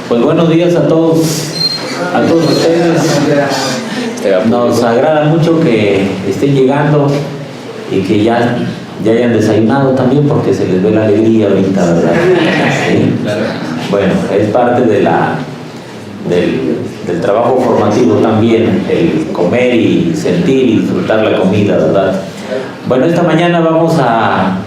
Pues buenos días a todos ustedes. Nos agrada mucho que estén llegando y que ya hayan desayunado también, porque se les ve la alegría ahorita, ¿verdad? ¿Sí? Bueno, es parte de del trabajo formativo también, el comer y sentir y disfrutar la comida, ¿verdad? Bueno, esta mañana vamos a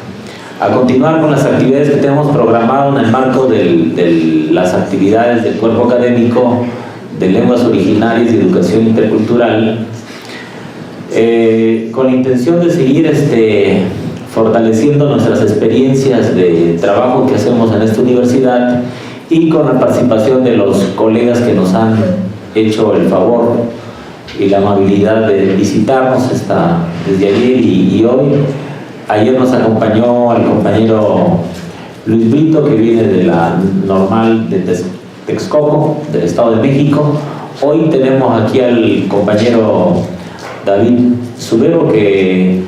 continuar con las actividades que tenemos programado en el marco de las actividades del cuerpo académico de lenguas originarias y educación intercultural, con la intención de seguir fortaleciendo nuestras experiencias de trabajo que hacemos en esta universidad, y con la participación de los colegas que nos han hecho el favor y la amabilidad de visitarnos desde ayer y hoy. Ayer nos acompañó el compañero Luis Brito, que viene de la normal de Texcoco, del Estado de México. Hoy tenemos aquí al compañero David Subero, que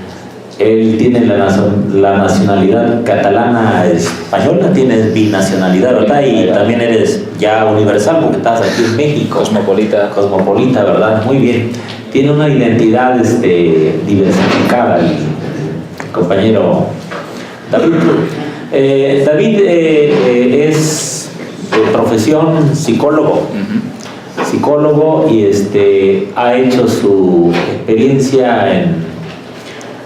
él tiene la nacionalidad catalana española, tienes binacionalidad, ¿verdad? Y también eres ya universal porque estás aquí en México. Cosmopolita, ¿verdad? Muy bien. Tiene una identidad diversificada el compañero David. David es de profesión psicólogo. Psicólogo, y ha hecho su experiencia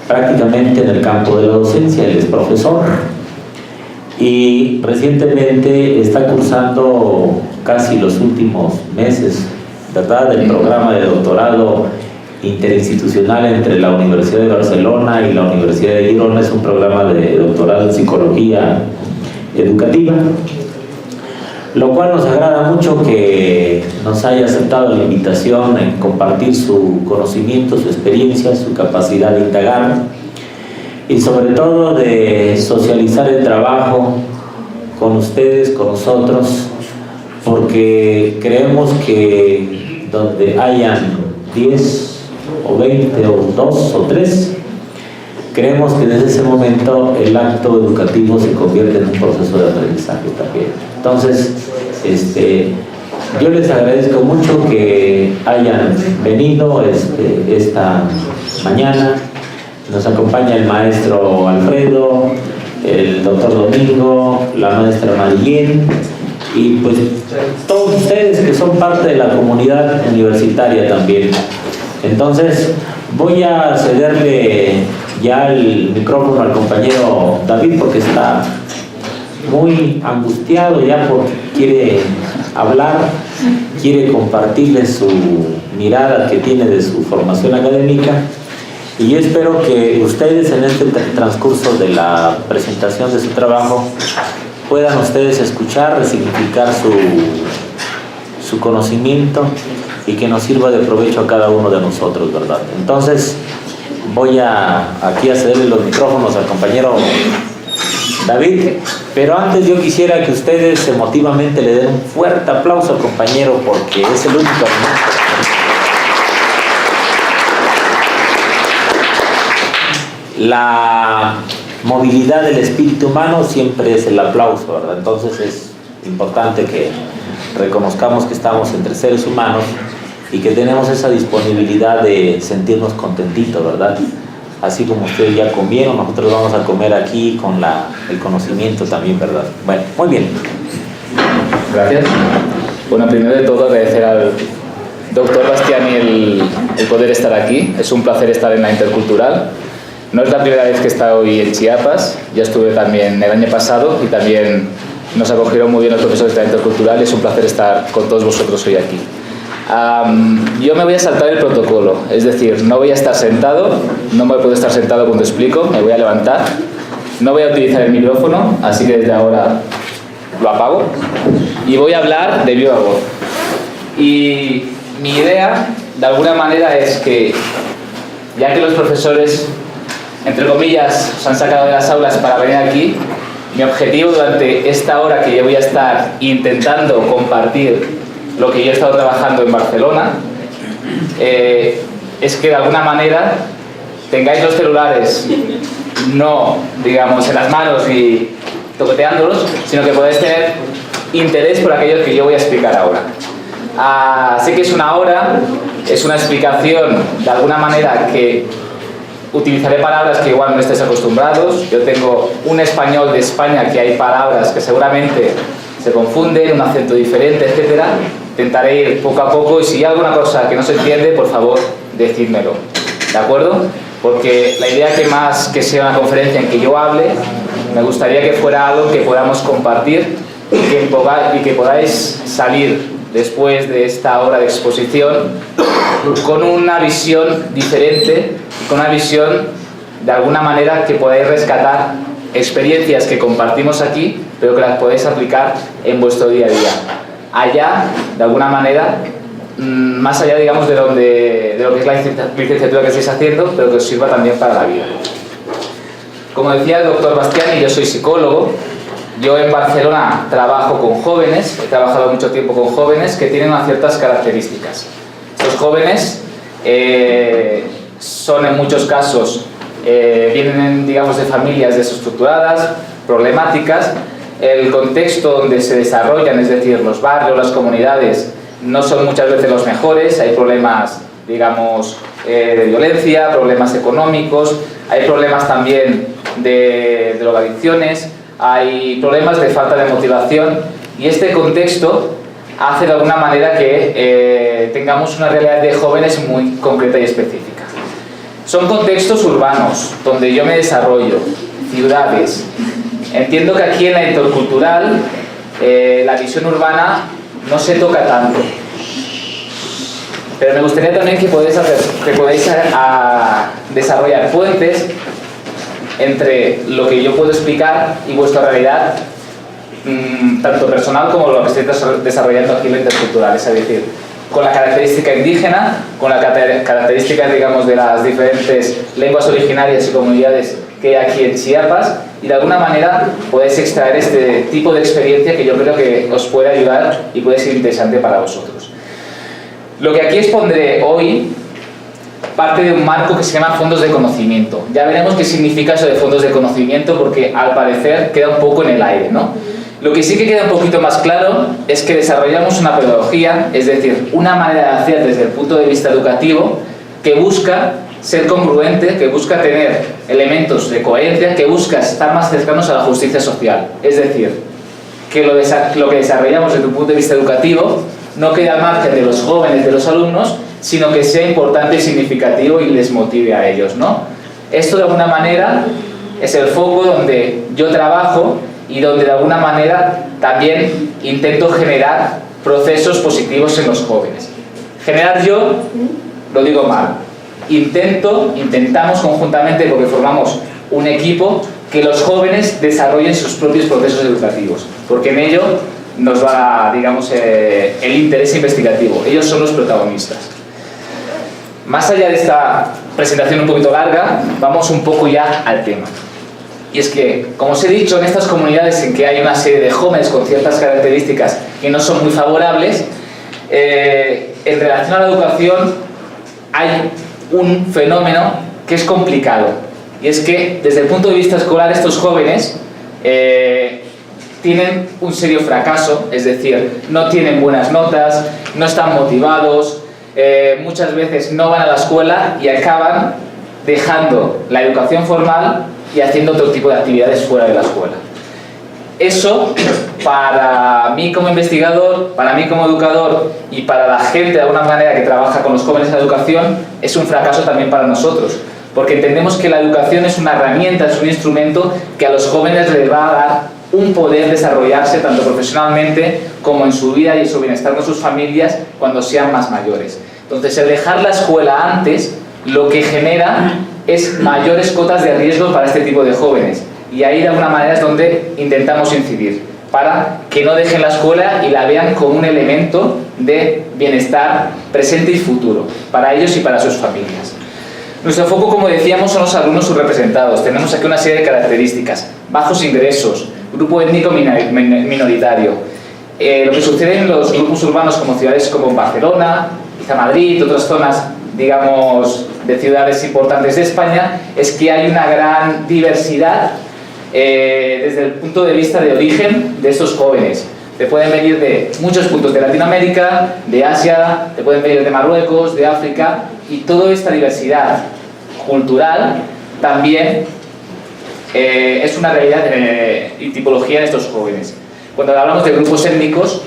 prácticamente en el campo de la docencia. Él es profesor y recientemente está cursando casi los últimos meses, ¿verdad?, del programa de doctorado interinstitucional entre la Universidad de Barcelona y la Universidad de Girona. Es un programa de doctorado en psicología educativa, lo cual nos agrada mucho que nos haya aceptado la invitación en compartir su conocimiento, su experiencia, su capacidad de indagar y sobre todo de socializar el trabajo con ustedes, con nosotros, porque creemos que donde hayan 10 o 20 o 2 o 3, creemos que desde ese momento el acto educativo se convierte en un proceso de aprendizaje también. Entonces, yo les agradezco mucho que hayan venido esta mañana. Nos acompaña el maestro Alfredo, el doctor Domingo, la maestra Marillén, y pues todos ustedes que son parte de la comunidad universitaria también. Entonces, voy a cederle ya el micrófono al compañero David, porque está muy angustiado ya, porque quiere hablar, quiere compartirles su mirada que tiene de su formación académica, y yo espero que ustedes en este transcurso de la presentación de su trabajo puedan ustedes escuchar, resignificar su conocimiento, y que nos sirva de provecho a cada uno de nosotros, ¿verdad? Entonces voy aquí a cederle los micrófonos al compañero David, pero antes yo quisiera que ustedes emotivamente le den un fuerte aplauso al compañero, porque es el único momento. La movilidad del espíritu humano siempre es el aplauso, ¿verdad? Entonces es importante que reconozcamos que estamos entre seres humanos y que tenemos esa disponibilidad de sentirnos contentitos, ¿verdad? Así como ustedes ya comieron, nosotros vamos a comer aquí con el conocimiento también, ¿verdad? Bueno, muy bien. Gracias. Bueno, primero de todo agradecer al doctor Bastiani el poder estar aquí. Es un placer estar en la Intercultural. No es la primera vez que he estado hoy en Chiapas, ya estuve también el año pasado y también nos acogieron muy bien los profesores de la Intercultural. Es un placer estar con todos vosotros hoy aquí. Yo me voy a saltar el protocolo, es decir, no voy a estar sentado, no me puedo estar sentado cuando explico, me voy a levantar, no voy a utilizar el micrófono, así que desde ahora lo apago y voy a hablar de viva voz. Y mi idea, de alguna manera, es que, ya que los profesores, entre comillas, os han sacado de las aulas para venir aquí, mi objetivo durante esta hora que yo voy a estar intentando compartir lo que yo he estado trabajando en Barcelona, es que de alguna manera tengáis los celulares no, digamos, en las manos y toqueteándolos, sino que podáis tener interés por aquello que yo voy a explicar ahora. Sé que es una hora, es una explicación de alguna manera que utilizaré palabras que igual no estéis acostumbrados. Yo tengo un español de España que hay palabras que seguramente se confunden, un acento diferente, etc. Intentaré ir poco a poco y si hay alguna cosa que no se entiende, por favor, decídmelo. ¿De acuerdo? Porque la idea que sea una conferencia en que yo hable, me gustaría que fuera algo que podamos compartir y que podáis salir después de esta hora de exposición con una visión diferente, con una visión de alguna manera que podáis rescatar experiencias que compartimos aquí, pero que las podéis aplicar en vuestro día a día. Allá, de alguna manera, más allá, digamos, de lo que es la licenciatura que estáis haciendo, pero que os sirva también para la vida. Como decía el doctor Bastiani, yo soy psicólogo. Yo en Barcelona trabajo con jóvenes, he trabajado mucho tiempo con jóvenes que tienen unas ciertas características. Estos jóvenes son en muchos casos, vienen, digamos, de familias desestructuradas, problemáticas. El contexto donde se desarrollan, es decir, los barrios, las comunidades, no son muchas veces los mejores. Hay problemas, digamos, de violencia, problemas económicos, hay problemas también de drogadicciones, hay problemas de falta de motivación y este contexto hace de alguna manera que tengamos una realidad de jóvenes muy concreta y específica. Son contextos urbanos donde yo me desarrollo, ciudades. Entiendo que aquí en la intercultural la visión urbana no se toca tanto, pero me gustaría también que podáis desarrollar puentes entre lo que yo puedo explicar y vuestra realidad, tanto personal como lo que estoy desarrollando aquí en la intercultural, es decir, con la característica indígena, con la característica, digamos, de las diferentes lenguas originarias y comunidades que hay aquí en Chiapas, y de alguna manera podéis extraer este tipo de experiencia que yo creo que os puede ayudar y puede ser interesante para vosotros. Lo que aquí expondré hoy parte de un marco que se llama fondos de conocimiento. Ya veremos qué significa eso de fondos de conocimiento, porque al parecer queda un poco en el aire, ¿no? Lo que sí que queda un poquito más claro es que desarrollamos una pedagogía, es decir, una manera de hacer desde el punto de vista educativo que busca ser congruente, que busca tener elementos de coherencia, que busca estar más cercanos a la justicia social. Es decir, que lo que desarrollamos desde un punto de vista educativo no queda al margen de los jóvenes, de los alumnos, sino que sea importante y significativo y les motive a ellos, ¿no? Esto de alguna manera es el foco donde yo trabajo y donde de alguna manera también intento generar procesos positivos en los jóvenes. Generar yo, lo digo mal. Intentamos conjuntamente, porque formamos un equipo, que los jóvenes desarrollen sus propios procesos educativos, porque en ello nos va, digamos, el interés investigativo. Ellos son los protagonistas. Más allá de esta presentación un poquito larga, vamos un poco ya al tema. Y es que, como os he dicho, en estas comunidades en que hay una serie de jóvenes con ciertas características que no son muy favorables, en relación a la educación hay un fenómeno que es complicado. Y es que, desde el punto de vista escolar, estos jóvenes tienen un serio fracaso, es decir, no tienen buenas notas, no están motivados, muchas veces no van a la escuela y acaban dejando la educación formal y haciendo otro tipo de actividades fuera de la escuela. Eso, para mí como investigador, para mí como educador y para la gente de alguna manera que trabaja con los jóvenes en la educación, es un fracaso también para nosotros, porque entendemos que la educación es una herramienta, es un instrumento que a los jóvenes les va a dar un poder desarrollarse tanto profesionalmente como en su vida y en su bienestar con sus familias cuando sean más mayores. Entonces, el dejar la escuela antes lo que genera es mayores cotas de riesgo para este tipo de jóvenes, y ahí de alguna manera es donde intentamos incidir para que no dejen la escuela y la vean como un elemento de bienestar presente y futuro para ellos y para sus familias. Nuestro foco, como decíamos, son los alumnos subrepresentados. Tenemos aquí una serie de características: bajos ingresos, grupo étnico minoritario. Lo que sucede en los grupos urbanos como ciudades como Barcelona, quizá Madrid, otras zonas, digamos, de ciudades importantes de España, es que hay una gran diversidad desde el punto de vista de origen de estos jóvenes. Te pueden venir de muchos puntos de Latinoamérica, de Asia, te pueden venir de Marruecos, de África, y toda esta diversidad cultural también es una realidad y tipología de estos jóvenes. Cuando hablamos de grupos étnicos,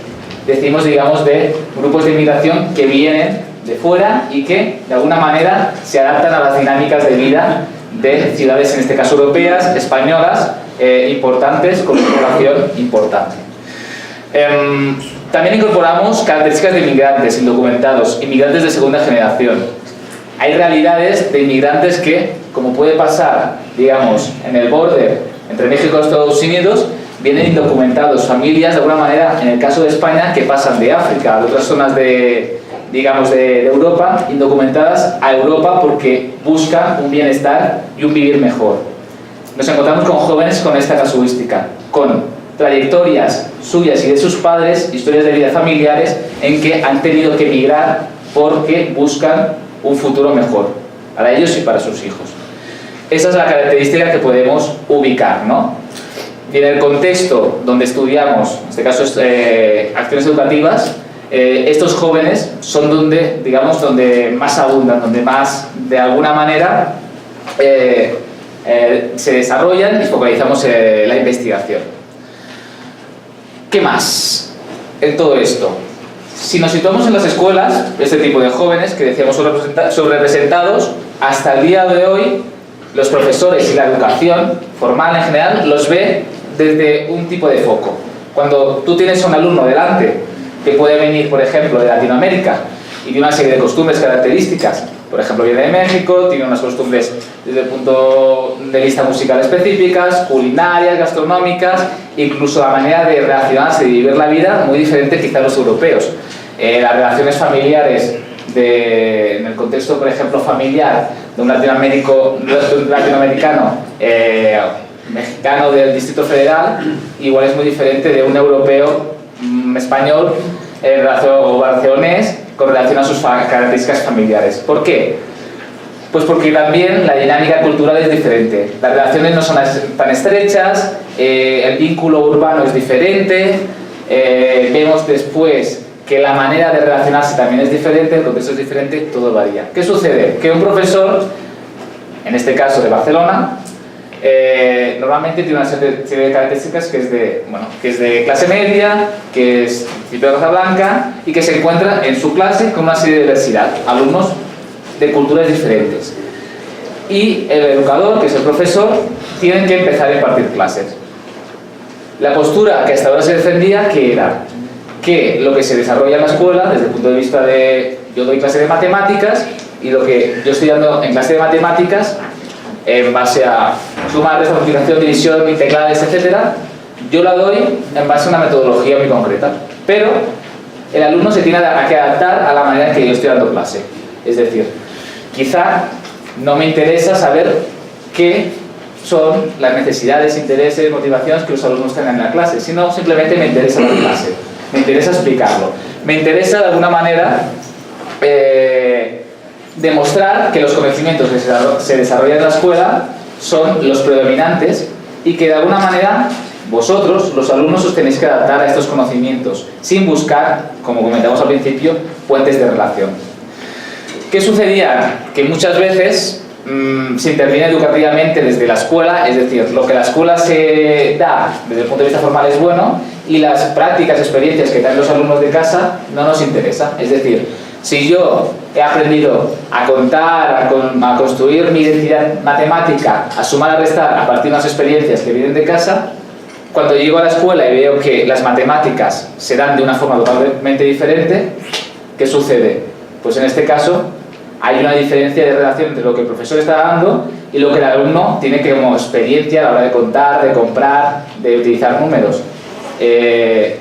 decimos, digamos, de grupos de inmigración que vienen de fuera y que, de alguna manera, se adaptan a las dinámicas de vida de ciudades, en este caso europeas, españolas, importantes, con una población importante. También incorporamos características de inmigrantes indocumentados, inmigrantes de segunda generación. Hay realidades de inmigrantes que, como puede pasar, digamos, en el border entre México y Estados Unidos, vienen indocumentados, familias, de alguna manera, en el caso de España, que pasan de África, de otras zonas de, digamos, de Europa, indocumentadas a Europa porque buscan un bienestar y un vivir mejor. Nos encontramos con jóvenes con esta casuística, con trayectorias suyas y de sus padres, historias de vida familiares, en que han tenido que emigrar porque buscan un futuro mejor para ellos y para sus hijos. Esa es la característica que podemos ubicar, ¿no? Y en el contexto donde estudiamos, en este caso acciones educativas, estos jóvenes son donde, digamos, donde más abundan, donde más, de alguna manera, se desarrollan y focalizamos la investigación. ¿Qué más en todo esto? Si nos situamos en las escuelas, este tipo de jóvenes que decíamos sobrerepresentados, hasta el día de hoy, los profesores y la educación formal en general los ve desde un tipo de foco. Cuando tú tienes un alumno delante que puede venir, por ejemplo, de Latinoamérica y tiene una serie de costumbres, características, por ejemplo, viene de México, tiene unas costumbres desde el punto de vista musical específicas, culinarias, gastronómicas, incluso la manera de relacionarse y vivir la vida muy diferente quizá a los europeos. Las relaciones familiares en el contexto, por ejemplo, familiar de un latinoamericano mexicano del Distrito Federal, igual es muy diferente de un europeo español o barcelonés con relación a sus características familiares. ¿Por qué? Pues porque también la dinámica cultural es diferente. Las relaciones no son tan estrechas, el vínculo urbano es diferente, vemos después que la manera de relacionarse también es diferente, el contexto es diferente, todo varía. ¿Qué sucede? Que un profesor, en este caso de Barcelona, normalmente tiene una serie de características que es de clase media, que es de raza blanca y que se encuentra en su clase con una serie de diversidad, alumnos de culturas diferentes. Y el educador, que es el profesor, tiene que empezar a impartir clases. La postura que hasta ahora se defendía, que era que lo que se desarrolla en la escuela, desde el punto de vista de yo doy clase de matemáticas y lo que yo estoy dando en clase de matemáticas, en base a suma, resta, multiplicación, división, integrales, etc., yo la doy en base a una metodología muy concreta. Pero el alumno se tiene que adaptar a la manera en que yo estoy dando clase. Es decir, quizá no me interesa saber qué son las necesidades, intereses, motivaciones que los alumnos tengan en la clase, sino simplemente me interesa la clase, me interesa explicarlo, me interesa de alguna manera demostrar que los conocimientos que se desarrollan en la escuela son los predominantes y que de alguna manera vosotros, los alumnos, os tenéis que adaptar a estos conocimientos sin buscar, como comentamos al principio, puentes de relación. ¿Qué sucedía? Que muchas veces se interviene educativamente desde la escuela, es decir, lo que la escuela se da desde el punto de vista formal es bueno y las prácticas, experiencias que traen los alumnos de casa no nos interesa. Es decir, si yo he aprendido a contar, a construir mi identidad matemática, a sumar, a restar a partir de unas experiencias que vienen de casa, cuando llego a la escuela y veo que las matemáticas se dan de una forma totalmente diferente, ¿qué sucede? Pues en este caso hay una diferencia de relación entre lo que el profesor está dando y lo que el alumno tiene que como experiencia a la hora de contar, de comprar, de utilizar números.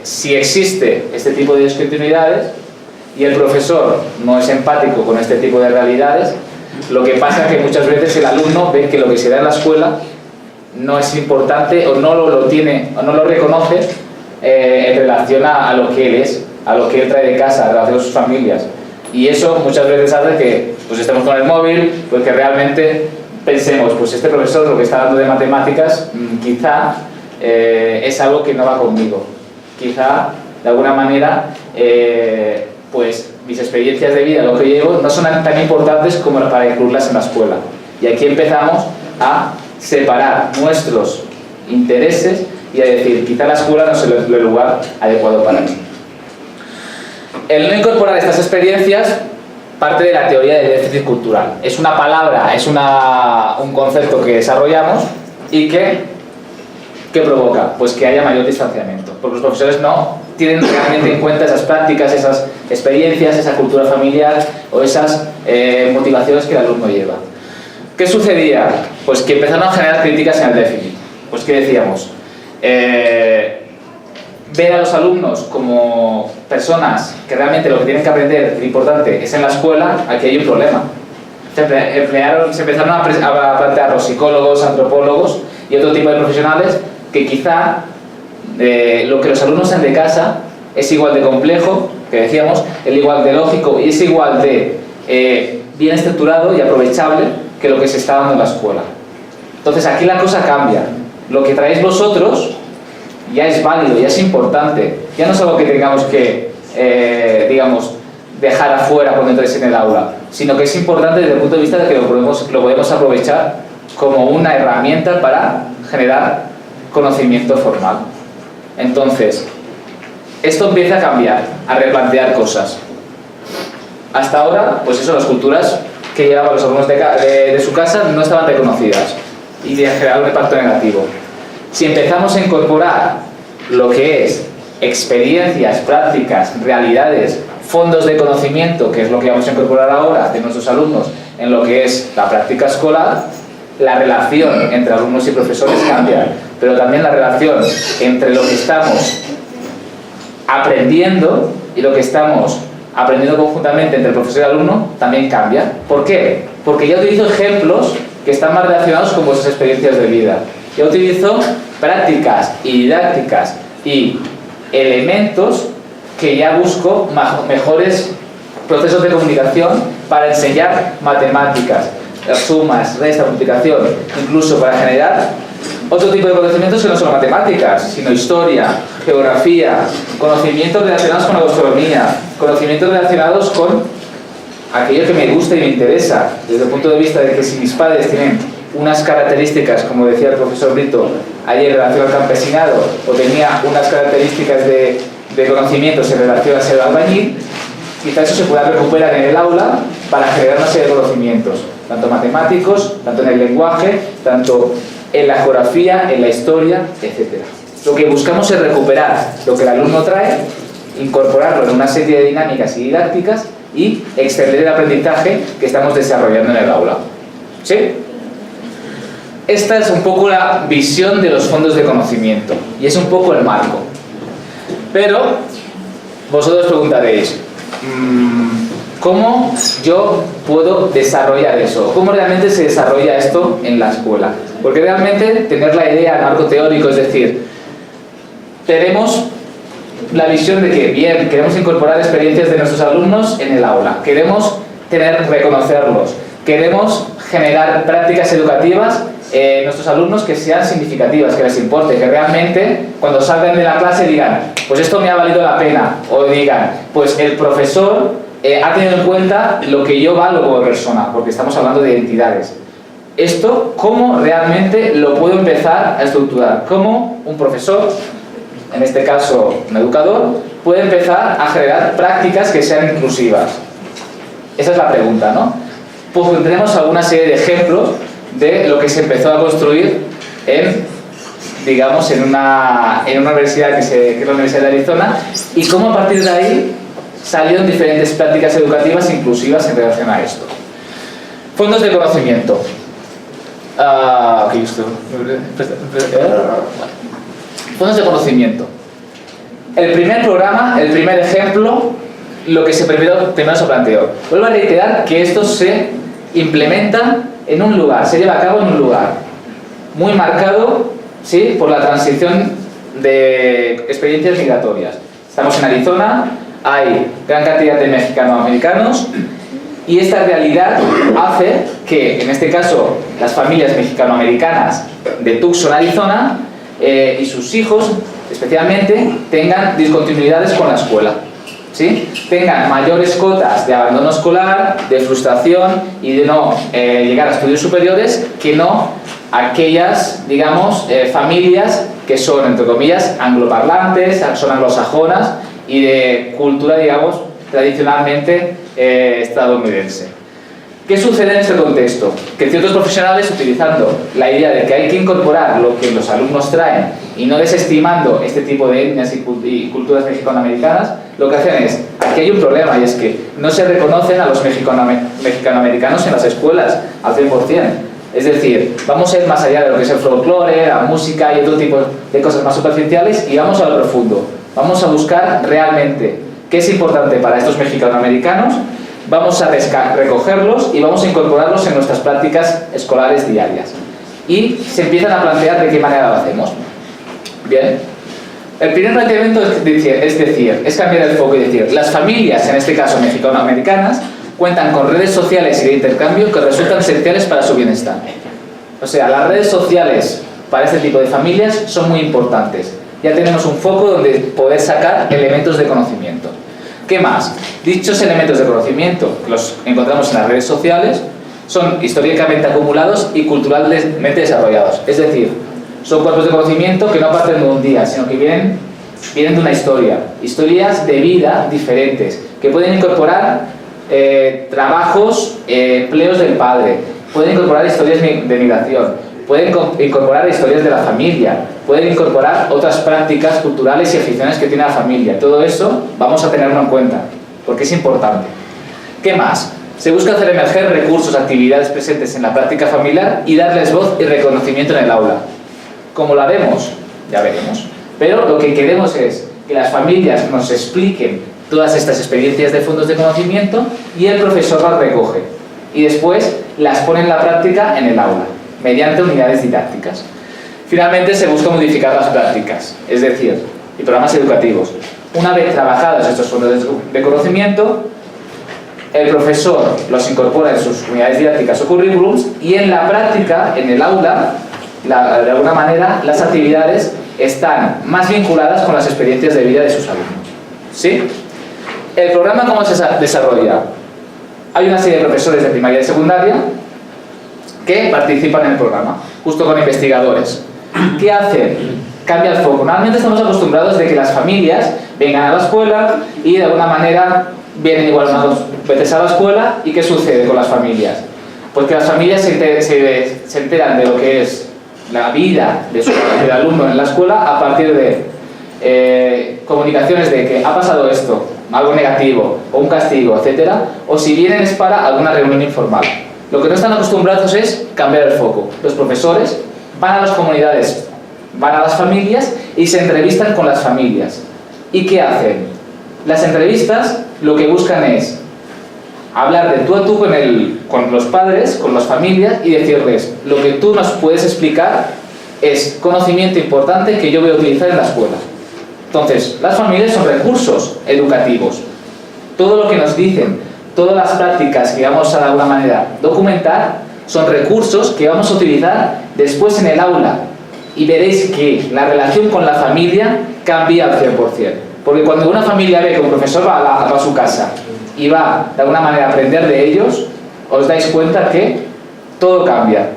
Si existe este tipo de discontinuidades y el profesor no es empático con este tipo de realidades, lo que pasa es que muchas veces el alumno ve que lo que se da en la escuela no es importante o no lo tiene o no lo reconoce en relación a lo que él es, a lo que él trae de casa, en relación a sus familias. Y eso muchas veces hace que pues estemos con el móvil, pues que realmente pensemos, pues este profesor lo que está dando de matemáticas quizá es algo que no va conmigo. quizá de alguna manera pues mis experiencias de vida, lo que llevo, no son tan importantes como para incluirlas en la escuela. Y aquí empezamos a separar nuestros intereses y a decir, quizá la escuela no es el lugar adecuado para mí. El no incorporar estas experiencias parte de la teoría del déficit cultural. Es una palabra, es un concepto que desarrollamos y que provoca pues que haya mayor distanciamiento, porque los profesores no tienen realmente en cuenta esas prácticas, esas experiencias, esa cultura familiar o esas motivaciones que el alumno lleva. ¿Qué sucedía? Pues que empezaron a generar críticas en el déficit. Pues ¿qué decíamos? Ver a los alumnos como personas que realmente lo que tienen que aprender, lo importante, es en la escuela, aquí hay un problema. Se empezaron a plantear los psicólogos, antropólogos y otro tipo de profesionales que quizá lo que los alumnos hacen de casa es igual de complejo, que decíamos, es igual de lógico y es igual de bien estructurado y aprovechable que lo que se está dando en la escuela. Entonces aquí la cosa cambia. Lo que traéis vosotros ya es válido, ya es importante. Ya no es algo que tengamos que, digamos, dejar afuera cuando entréis en el aula, sino que es importante desde el punto de vista de que lo podemos aprovechar como una herramienta para generar conocimiento formal. Entonces, esto empieza a cambiar, a replantear cosas. Hasta ahora, pues eso, las culturas que llevaban los alumnos de su casa no estaban reconocidas y generaron un impacto negativo. Si empezamos a incorporar lo que es experiencias, prácticas, realidades, fondos de conocimiento, que es lo que vamos a incorporar ahora de nuestros alumnos en lo que es la práctica escolar, la relación entre alumnos y profesores cambia, pero también la relación entre lo que estamos aprendiendo y lo que estamos aprendiendo conjuntamente entre el profesor y el alumno también cambia. ¿Por qué? Porque ya utilizo ejemplos que están más relacionados con vuestras experiencias de vida. Ya utilizo prácticas y didácticas y elementos que ya busco mejores procesos de comunicación para enseñar matemáticas, sumas, restas, multiplicación, incluso para generar otro tipo de conocimientos que no son matemáticas, sino historia, geografía, conocimientos relacionados con la gastronomía, conocimientos relacionados con aquello que me gusta y me interesa, desde el punto de vista de que si mis padres tienen unas características, como decía el profesor Brito ayer en relación al campesinado, o tenía unas características de conocimientos en relación a ser albañil, quizá eso se pueda recuperar en el aula para generar una serie de conocimientos, tanto matemáticos, tanto en el lenguaje, tanto en la geografía, en la historia, etc. Lo que buscamos es recuperar lo que el alumno trae, incorporarlo en una serie de dinámicas y didácticas y extender el aprendizaje que estamos desarrollando en el aula. ¿Sí? Esta es un poco la visión de los fondos de conocimiento y es un poco el marco. Pero vosotros preguntaréis, ¿cómo yo puedo desarrollar eso? ¿Cómo realmente se desarrolla esto en la escuela? Porque realmente tener la idea, el marco teórico, es decir, tenemos la visión de que, bien, queremos incorporar experiencias de nuestros alumnos en el aula, queremos reconocerlos, queremos generar prácticas educativas en nuestros alumnos que sean significativas, que les importe, que realmente cuando salgan de la clase digan, pues esto me ha valido la pena, o digan, pues el profesor ha tenido en cuenta lo que yo valgo como persona, porque estamos hablando de identidades. Esto, ¿cómo realmente lo puedo empezar a estructurar? ¿Cómo un profesor, en este caso un educador, puede empezar a generar prácticas que sean inclusivas? Esa es la pregunta, ¿no? Pues tenemos alguna serie de ejemplos de lo que se empezó a construir en, digamos, en una universidad que es la Universidad de Arizona, y cómo a partir de ahí salieron diferentes prácticas educativas inclusivas en relación a esto. Fondos de conocimiento. Fondos de conocimiento. El primer programa, el primer ejemplo, lo que primero se planteó. Vuelvo a reiterar que esto se implementa en un lugar, se lleva a cabo en un lugar muy marcado, ¿sí?, por la transición de experiencias migratorias. Estamos en Arizona, hay gran cantidad de mexicanoamericanos y esta realidad hace que, en este caso, las familias mexicanoamericanas de Tucson, Arizona, y sus hijos especialmente, tengan discontinuidades con la escuela, ¿sí? Tengan mayores cotas de abandono escolar, de frustración y de no llegar a estudios superiores que no aquellas, digamos, familias que son, entre comillas, angloparlantes, son anglosajonas y de cultura, digamos, tradicionalmente estadounidense. ¿Qué sucede en este contexto? Que ciertos profesionales, utilizando la idea de que hay que incorporar lo que los alumnos traen y no desestimando este tipo de etnias y culturas mexicanoamericanas, lo que hacen es, aquí hay un problema y es que no se reconocen a los mexicanoamericanos en las escuelas al 100%. Es decir, vamos a ir más allá de lo que es el folclore, la música y otro tipo de cosas más superficiales y vamos a lo profundo. Vamos a buscar realmente qué es importante para estos mexicanoamericanos, vamos a recogerlos y vamos a incorporarlos en nuestras prácticas escolares diarias. Y se empiezan a plantear de qué manera lo hacemos. Bien. El primer planteamiento es cambiar el foco y decir, las familias, en este caso mexicanoamericanas, cuentan con redes sociales y de intercambio que resultan esenciales para su bienestar. O sea, las redes sociales para este tipo de familias son muy importantes. Ya tenemos un foco donde poder sacar elementos de conocimiento. ¿Qué más? Dichos elementos de conocimiento que los encontramos en las redes sociales son históricamente acumulados y culturalmente desarrollados. Es decir, son cuerpos de conocimiento que no parten de un día, sino que vienen de una historia. Historias de vida diferentes, que pueden incorporar trabajos, empleos del padre, pueden incorporar historias de migración, pueden incorporar historias de la familia, pueden incorporar otras prácticas culturales y aficiones que tiene la familia. Todo eso vamos a tenerlo en cuenta, porque es importante. ¿Qué más? Se busca hacer emerger recursos, actividades presentes en la práctica familiar y darles voz y reconocimiento en el aula. ¿Cómo lo haremos? Ya veremos. Pero lo que queremos es que las familias nos expliquen todas estas experiencias de fondos de conocimiento y el profesor las recoge. Y después las pone en la práctica en el aula, mediante unidades didácticas. Finalmente se busca modificar las prácticas, es decir, y programas educativos. Una vez trabajados estos fondos de conocimiento, el profesor los incorpora en sus unidades didácticas o currículums y en la práctica, en el aula, de alguna manera, las actividades están más vinculadas con las experiencias de vida de sus alumnos. ¿Sí? ¿El programa cómo se desarrolla? Hay una serie de profesores de primaria y secundaria que participan en el programa, justo con investigadores. ¿Qué hacen? Cambia el foco. Normalmente estamos acostumbrados de que las familias vengan a la escuela y de alguna manera vienen igual unas 2 veces a la escuela. ¿Y qué sucede con las familias? Pues que las familias se enteran de lo que es la vida del alumno en la escuela a partir de comunicaciones de que ha pasado esto, algo negativo, o un castigo, etcétera, o si vienen es para alguna reunión informal. Lo que no están acostumbrados es cambiar el foco. Los profesores van a las comunidades, van a las familias y se entrevistan con las familias. ¿Y qué hacen? Las entrevistas lo que buscan es hablar de tú a tú con los padres, con las familias y decirles lo que tú nos puedes explicar es conocimiento importante que yo voy a utilizar en la escuela. Entonces, las familias son recursos educativos. Todo lo que nos dicen, todas las prácticas que vamos a de alguna manera documentar son recursos que vamos a utilizar después en el aula y veréis que la relación con la familia cambia al 100%. Porque cuando una familia ve que un profesor va a su casa y va de alguna manera a aprender de ellos, os dais cuenta que todo cambia.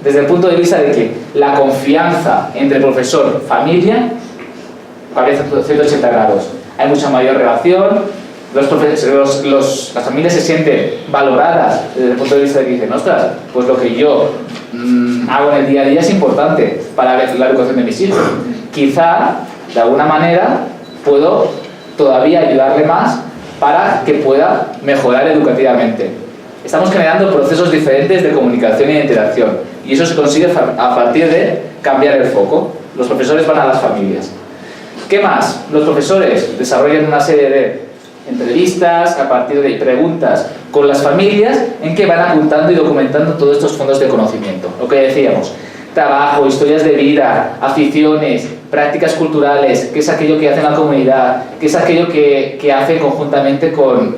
Desde el punto de vista de que la confianza entre profesor y familia cambia 180 grados. Hay mucha mayor relación, las familias se sienten valoradas desde el punto de vista de que dicen, ostras, pues lo que yo hago en el día a día es importante para la educación de mis hijos. Quizá, de alguna manera, puedo todavía ayudarle más para que pueda mejorar educativamente. Estamos generando procesos diferentes de comunicación y de interacción y eso se consigue a partir de cambiar el foco. Los profesores van a las familias. ¿Qué más? Los profesores desarrollan una serie de entrevistas a partir de preguntas con las familias en que van apuntando y documentando todos estos fondos de conocimiento. Lo que decíamos, trabajo, historias de vida, aficiones, prácticas culturales, qué es aquello que hace la comunidad, qué es aquello que hace conjuntamente con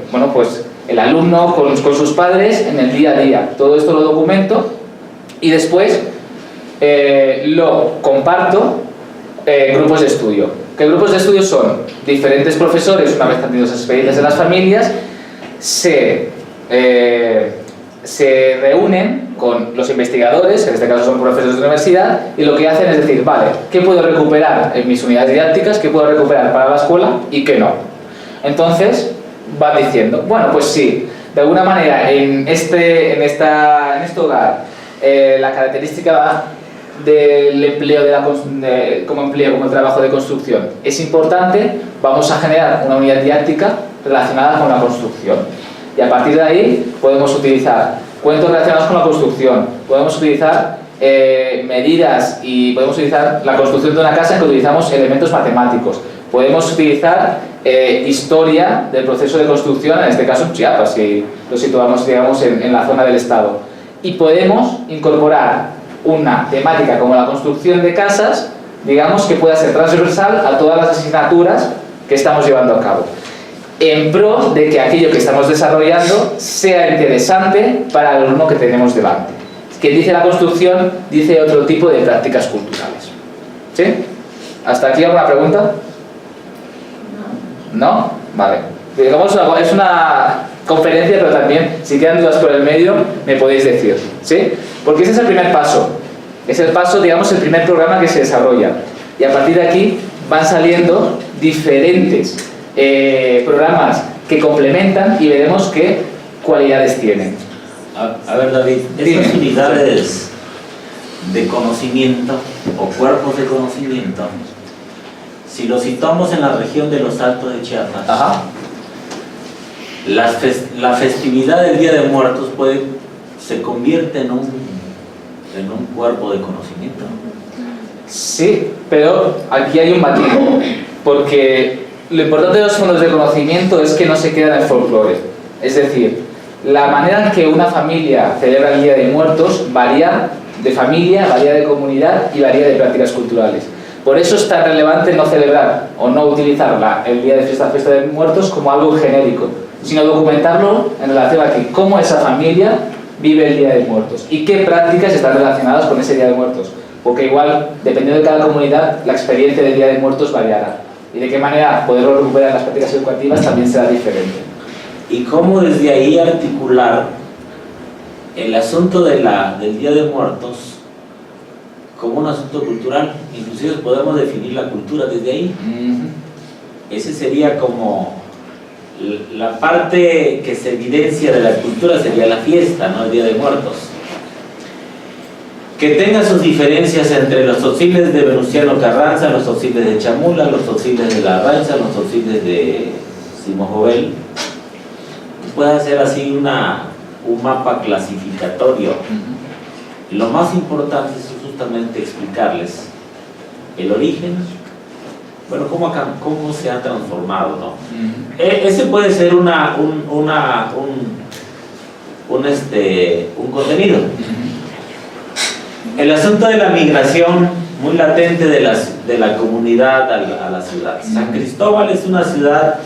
el alumno, con sus padres en el día a día. Todo esto lo documento y después lo comparto grupos de estudio. ¿Qué grupos de estudio son? Diferentes profesores, una vez que han tenido esas experiencias de las familias, se reúnen con los investigadores, en este caso son profesores de universidad, y lo que hacen es decir, vale, ¿qué puedo recuperar en mis unidades didácticas? ¿Qué puedo recuperar para la escuela y qué no? Entonces van diciendo, bueno, pues sí, de alguna manera en este hogar la característica del empleo como el trabajo de construcción es importante, vamos a generar una unidad didáctica relacionada con la construcción. Y a partir de ahí podemos utilizar cuentos relacionados con la construcción, podemos utilizar medidas y podemos utilizar la construcción de una casa en que utilizamos elementos matemáticos, podemos utilizar historia del proceso de construcción, en este caso en Chiapas, si lo situamos, digamos, en la zona del estado. Y podemos incorporar una temática como la construcción de casas, digamos, que pueda ser transversal a todas las asignaturas que estamos llevando a cabo, en pro de que aquello que estamos desarrollando sea interesante para el alumno que tenemos delante. Quien dice la construcción dice otro tipo de prácticas culturales. ¿Sí? ¿Hasta aquí alguna pregunta? ¿No? Vale. Digamos, es una conferencia, pero también, si quedan dudas por el medio, me podéis decir. ¿Sí? Porque ese es el primer paso. Es el paso, digamos, el primer programa que se desarrolla. Y a partir de aquí van saliendo diferentes programas que complementan y veremos qué cualidades tienen. A ver, David, estas unidades de conocimiento o cuerpos de conocimiento, si los situamos en la región de los Altos de Chiapas, Ajá. La festividad del Día de Muertos se convierte en un cuerpo de conocimiento. Sí, pero aquí hay un matiz, porque lo importante de los fondos de conocimiento es que no se quedan en folclore. Es decir, la manera en que una familia celebra el Día de Muertos varía de familia, varía de comunidad y varía de prácticas culturales. Por eso es tan relevante no celebrar o no utilizar el día de fiesta de muertos como algo genérico, sino documentarlo en relación a que cómo esa familia vive el Día de Muertos y qué prácticas están relacionadas con ese Día de Muertos. Porque igual, dependiendo de cada comunidad, la experiencia del Día de Muertos variará. Y de qué manera poderlo recuperar en las prácticas educativas también será diferente. Y cómo desde ahí articular el asunto del Día de Muertos como un asunto cultural. Inclusive podemos definir la cultura desde ahí. Ese sería como la parte que se evidencia de la cultura, sería la fiesta, ¿no? El Día de Muertos. Que tenga sus diferencias entre los tzotziles de Venustiano Carranza, los tzotziles de Chamula, los tzotziles de La Ranza, los tzotziles de Simojovel. Puede hacer así un mapa clasificatorio. Lo más importante es justamente explicarles el origen, bueno, cómo se ha transformado, ¿no? Ese puede ser un contenido. El asunto de la migración muy latente de la comunidad a la ciudad. San Cristóbal es una ciudad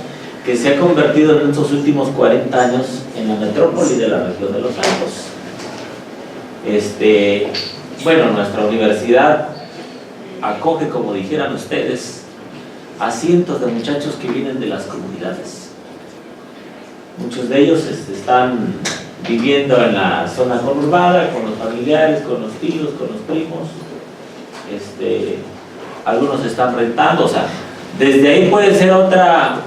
que se ha convertido en estos últimos 40 años en la metrópoli de la región de los Altos. Bueno, nuestra universidad acoge, como dijeran ustedes, a cientos de muchachos que vienen de las comunidades. Muchos de ellos están viviendo en la zona conurbada, con los familiares, con los tíos, con los primos. Algunos están rentando, o sea, desde ahí puede ser otro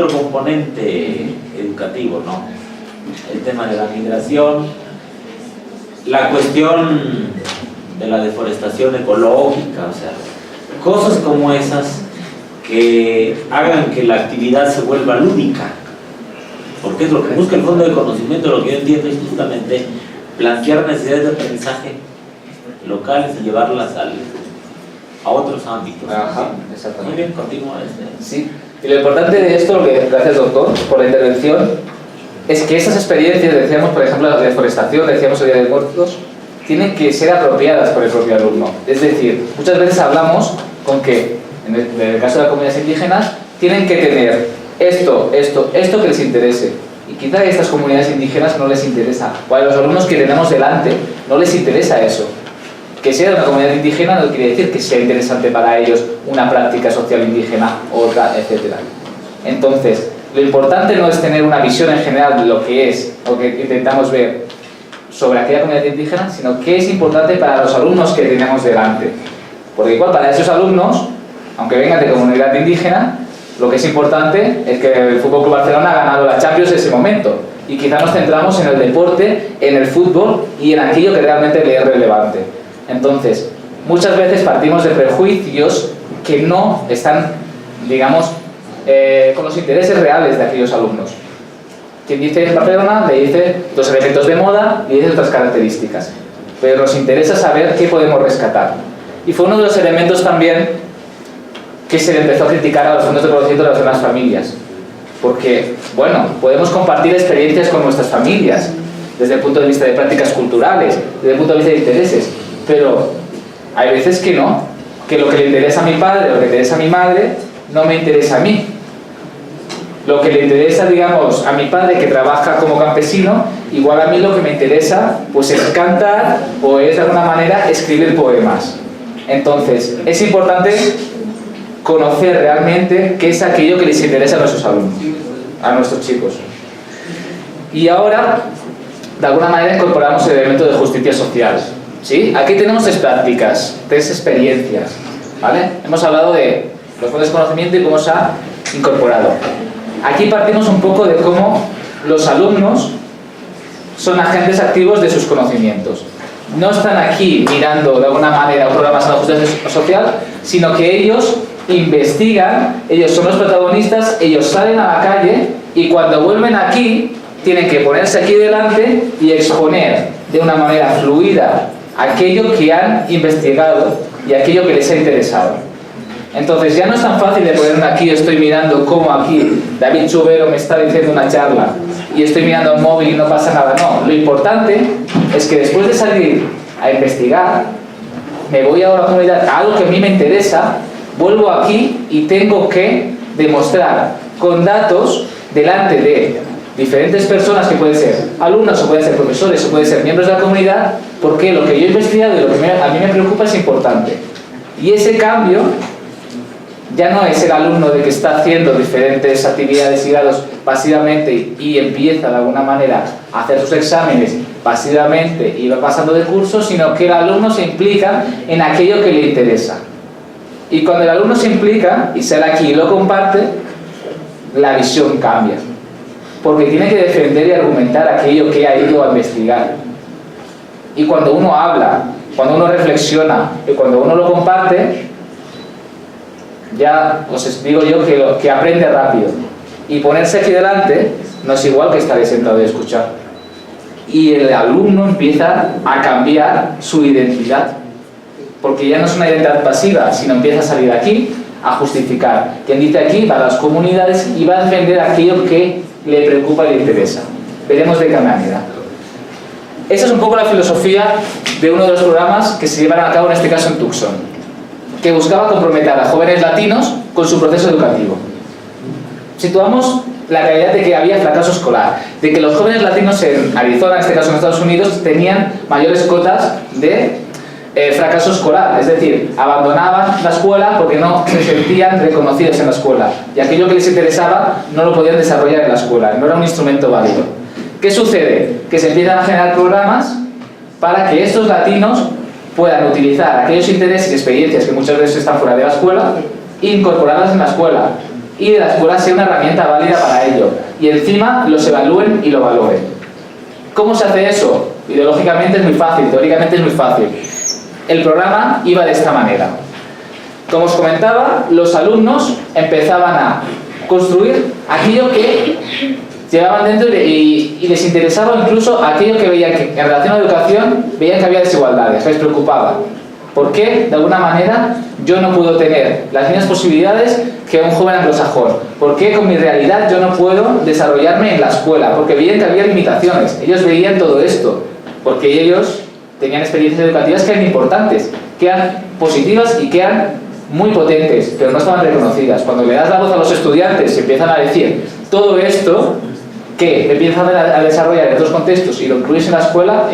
componente educativo, ¿no? El tema de la migración, la cuestión de la deforestación ecológica, o sea, cosas como esas que hagan que la actividad se vuelva lúdica, porque es lo que busca el fondo de conocimiento. Lo que yo entiendo es justamente plantear necesidades de aprendizaje locales y llevarlas a otros ámbitos. Ajá, exactamente. Muy bien, continúa. Sí, y lo importante de esto, gracias doctor por la intervención, es que esas experiencias, decíamos por ejemplo la deforestación, decíamos el Día de Muertos, tienen que ser apropiadas por el propio alumno. Es decir, muchas veces hablamos con que, en el caso de las comunidades indígenas, tienen que tener esto que les interese. Y quizá a estas comunidades indígenas no les interesa, o a los alumnos que tenemos delante no les interesa eso. Que sea de una comunidad indígena no quiere decir que sea interesante para ellos una práctica social indígena, otra, etc. Entonces, lo importante no es tener una visión en general de lo que es o que intentamos ver sobre aquella comunidad indígena, sino qué es importante para los alumnos que tenemos delante. Porque igual para esos alumnos, aunque vengan de comunidad indígena, lo que es importante es que el FC Barcelona ha ganado la Champions en ese momento. Y quizá nos centramos en el deporte, en el fútbol y en aquello que realmente le es relevante. Entonces, muchas veces partimos de prejuicios que no están, digamos, con los intereses reales de aquellos alumnos. Quien dice Barcelona le dice los elementos de moda y dice otras características. Pero nos interesa saber qué podemos rescatar. Y fue uno de los elementos también que se le empezó a criticar a los fondos de conocimiento de las demás familias. Porque, bueno, podemos compartir experiencias con nuestras familias, desde el punto de vista de prácticas culturales, desde el punto de vista de intereses, pero hay veces que no, que lo que le interesa a mi padre o lo que le interesa a mi madre no me interesa a mí. Lo que le interesa, digamos, a mi padre que trabaja como campesino, igual a mí lo que me interesa pues es cantar o es de alguna manera escribir poemas. Entonces, es importante conocer realmente qué es aquello que les interesa a nuestros alumnos, a nuestros chicos. Y ahora, de alguna manera, incorporamos el elemento de justicia social. ¿Sí? Aquí tenemos tres prácticas, tres experiencias, ¿vale? Hemos hablado de los fondos de conocimiento y cómo se ha incorporado. Aquí partimos un poco de cómo los alumnos son agentes activos de sus conocimientos. No están aquí mirando de alguna manera un programa de justicia social, sino que ellos investigan, ellos son los protagonistas, ellos salen a la calle y cuando vuelven aquí tienen que ponerse aquí delante y exponer de una manera fluida aquello que han investigado y aquello que les ha interesado. Entonces ya no es tan fácil de ponerme aquí, estoy mirando cómo aquí David Chubero me está diciendo una charla y estoy mirando el móvil y no pasa nada. No, lo importante es que después de salir a investigar, me voy a una comunidad, a algo que a mí me interesa, vuelvo aquí y tengo que demostrar con datos delante de diferentes personas que pueden ser alumnos o pueden ser profesores o pueden ser miembros de la comunidad, porque lo que yo he investigado y lo que a mí me preocupa es importante. Y ese cambio ya no es el alumno de que está haciendo diferentes actividades y grados pasivamente y empieza de alguna manera a hacer sus exámenes pasivamente y va pasando de curso, sino que el alumno se implica en aquello que le interesa. Y cuando el alumno se implica y sale aquí y lo comparte, la visión cambia. Porque tiene que defender y argumentar aquello que ha ido a investigar. Y cuando uno habla, cuando uno reflexiona y cuando uno lo comparte, ya os digo yo que aprende rápido. Y ponerse aquí delante no es igual que estar ahí sentado y escuchar. Y el alumno empieza a cambiar su identidad. Porque ya no es una identidad pasiva, sino empieza a salir aquí a justificar. Quien dice aquí va a las comunidades y va a defender aquello que le preocupa y le interesa. Veremos de qué manera. Esa es un poco la filosofía de uno de los programas que se llevaron a cabo en este caso en Tucson, que buscaba comprometer a jóvenes latinos con su proceso educativo. Situamos la realidad de que había fracaso escolar, de que los jóvenes latinos en Arizona, en este caso en Estados Unidos, tenían mayores cotas de fracaso escolar, es decir, abandonaban la escuela porque no se sentían reconocidos en la escuela y aquello que les interesaba no lo podían desarrollar en la escuela, no era un instrumento válido. ¿Qué sucede? Que se empiezan a generar programas para que estos latinos puedan utilizar aquellos intereses y experiencias que muchas veces están fuera de la escuela e incorporarlas en la escuela y de la escuela sea una herramienta válida para ello y encima los evalúen y lo valoren. ¿Cómo se hace eso? Ideológicamente es muy fácil, teóricamente es muy fácil. El programa iba de esta manera. Como os comentaba, los alumnos empezaban a construir aquello que llevaban dentro y les interesaba incluso aquello que veían que en relación a la educación veían que había desigualdades, les preocupaba. ¿Por qué? De alguna manera yo no puedo tener las mismas posibilidades que un joven anglosajón. ¿Por qué con mi realidad yo no puedo desarrollarme en la escuela? Porque veían que había limitaciones. Ellos veían todo esto, porque ellos tenían experiencias educativas que eran importantes, que eran positivas y que eran muy potentes, pero no estaban reconocidas. Cuando le das la voz a los estudiantes y empiezan a decir todo esto, que empiezan a desarrollar en otros contextos y lo incluyes en la escuela,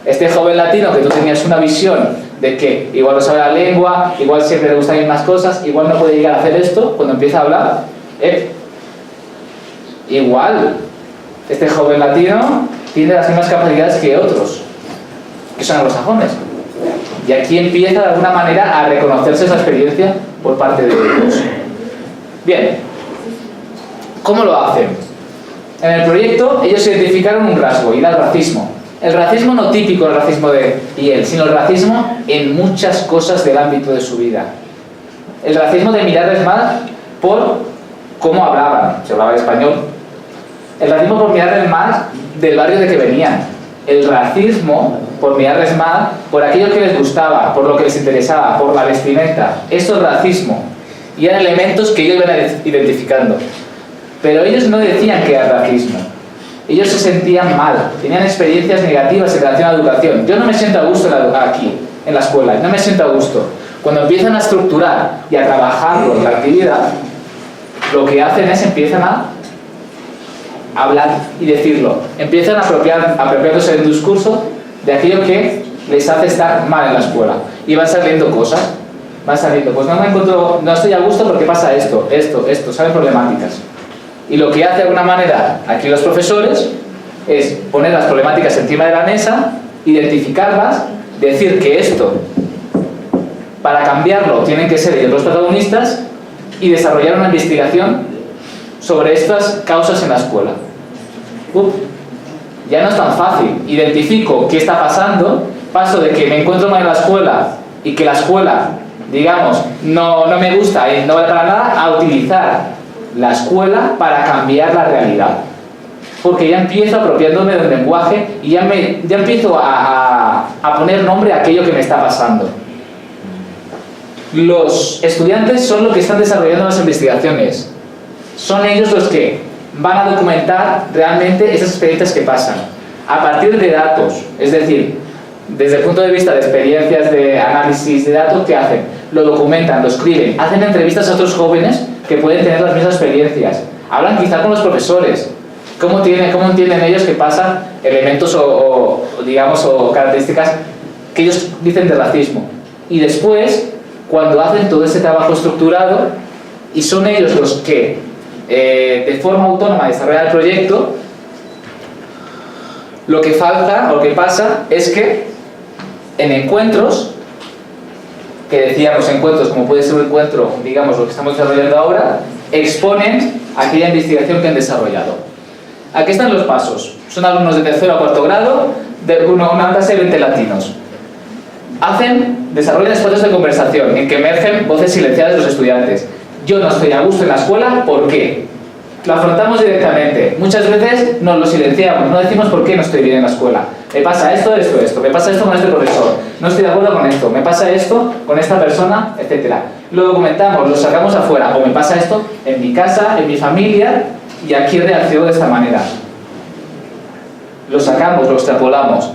Este joven latino que tú tenías una visión de que igual no sabe la lengua, igual siempre le gustan más cosas, igual no puede llegar a hacer esto, cuando empieza a hablar, igual este joven latino tiene las mismas capacidades que otros, que son anglosajones. Y aquí empieza de alguna manera a reconocerse esa experiencia por parte de ellos. Bien, ¿cómo lo hacen? En el proyecto ellos identificaron un rasgo, y era el racismo. El racismo no típico, el racismo de piel, sino el racismo en muchas cosas del ámbito de su vida. El racismo de mirarles mal por cómo hablaban, se hablaba español. El racismo por mirarles mal del barrio de que venían. El racismo por mirarles mal por aquello que les gustaba, por lo que les interesaba, por la vestimenta. Eso es racismo. Y eran elementos que ellos iban identificando. Pero ellos no decían que era racismo. Ellos se sentían mal, tenían experiencias negativas en relación a la educación. Yo no me siento a gusto aquí, en la escuela, no me siento a gusto. Cuando empiezan a estructurar y a trabajarlo en la actividad, lo que hacen es empiezan a hablar y decirlo. Empiezan a apropiándose del discurso de aquello que les hace estar mal en la escuela. Y van saliendo cosas, pues no estoy a gusto porque pasa esto, salen problemáticas. Y lo que hace de alguna manera aquí los profesores es poner las problemáticas encima de la mesa, identificarlas, decir que esto, para cambiarlo, tienen que ser ellos los protagonistas y desarrollar una investigación sobre estas causas en la escuela. Ya no es tan fácil. Identifico qué está pasando, paso de que me encuentro mal en la escuela y que la escuela, digamos, no me gusta y no vale para nada, a utilizar la escuela para cambiar la realidad. Porque ya empiezo apropiándome del lenguaje y ya empiezo a poner nombre a aquello que me está pasando. Los estudiantes son los que están desarrollando las investigaciones. Son ellos los que van a documentar realmente esas experiencias que pasan. A partir de datos, es decir, desde el punto de vista de experiencias, de análisis de datos, ¿qué hacen? Lo documentan, lo escriben, hacen entrevistas a otros jóvenes que pueden tener las mismas experiencias. Hablan quizá con los profesores. ¿Cómo entienden ellos que pasan elementos o características que ellos dicen de racismo? Y después, cuando hacen todo ese trabajo estructurado, y son ellos los que de forma autónoma desarrollan el proyecto, lo que falta o lo que pasa es que en encuentros, que decíamos encuentros como puede ser un encuentro, digamos lo que estamos desarrollando ahora, exponen aquella investigación que han desarrollado. Aquí están los pasos. Son alumnos de tercero a cuarto grado, de una clase de 20 latinos. Desarrollan espacios de conversación en que emergen voces silenciadas de los estudiantes. Yo no estoy a gusto en la escuela, ¿por qué? Lo afrontamos directamente. Muchas veces nos lo silenciamos, no decimos por qué no estoy bien en la escuela. Me pasa esto, me pasa esto con este profesor, no estoy de acuerdo con esto, me pasa esto con esta persona, etc. Lo documentamos, lo sacamos afuera, o me pasa esto en mi casa, en mi familia, y aquí reacciono de esta manera. Lo sacamos, lo extrapolamos.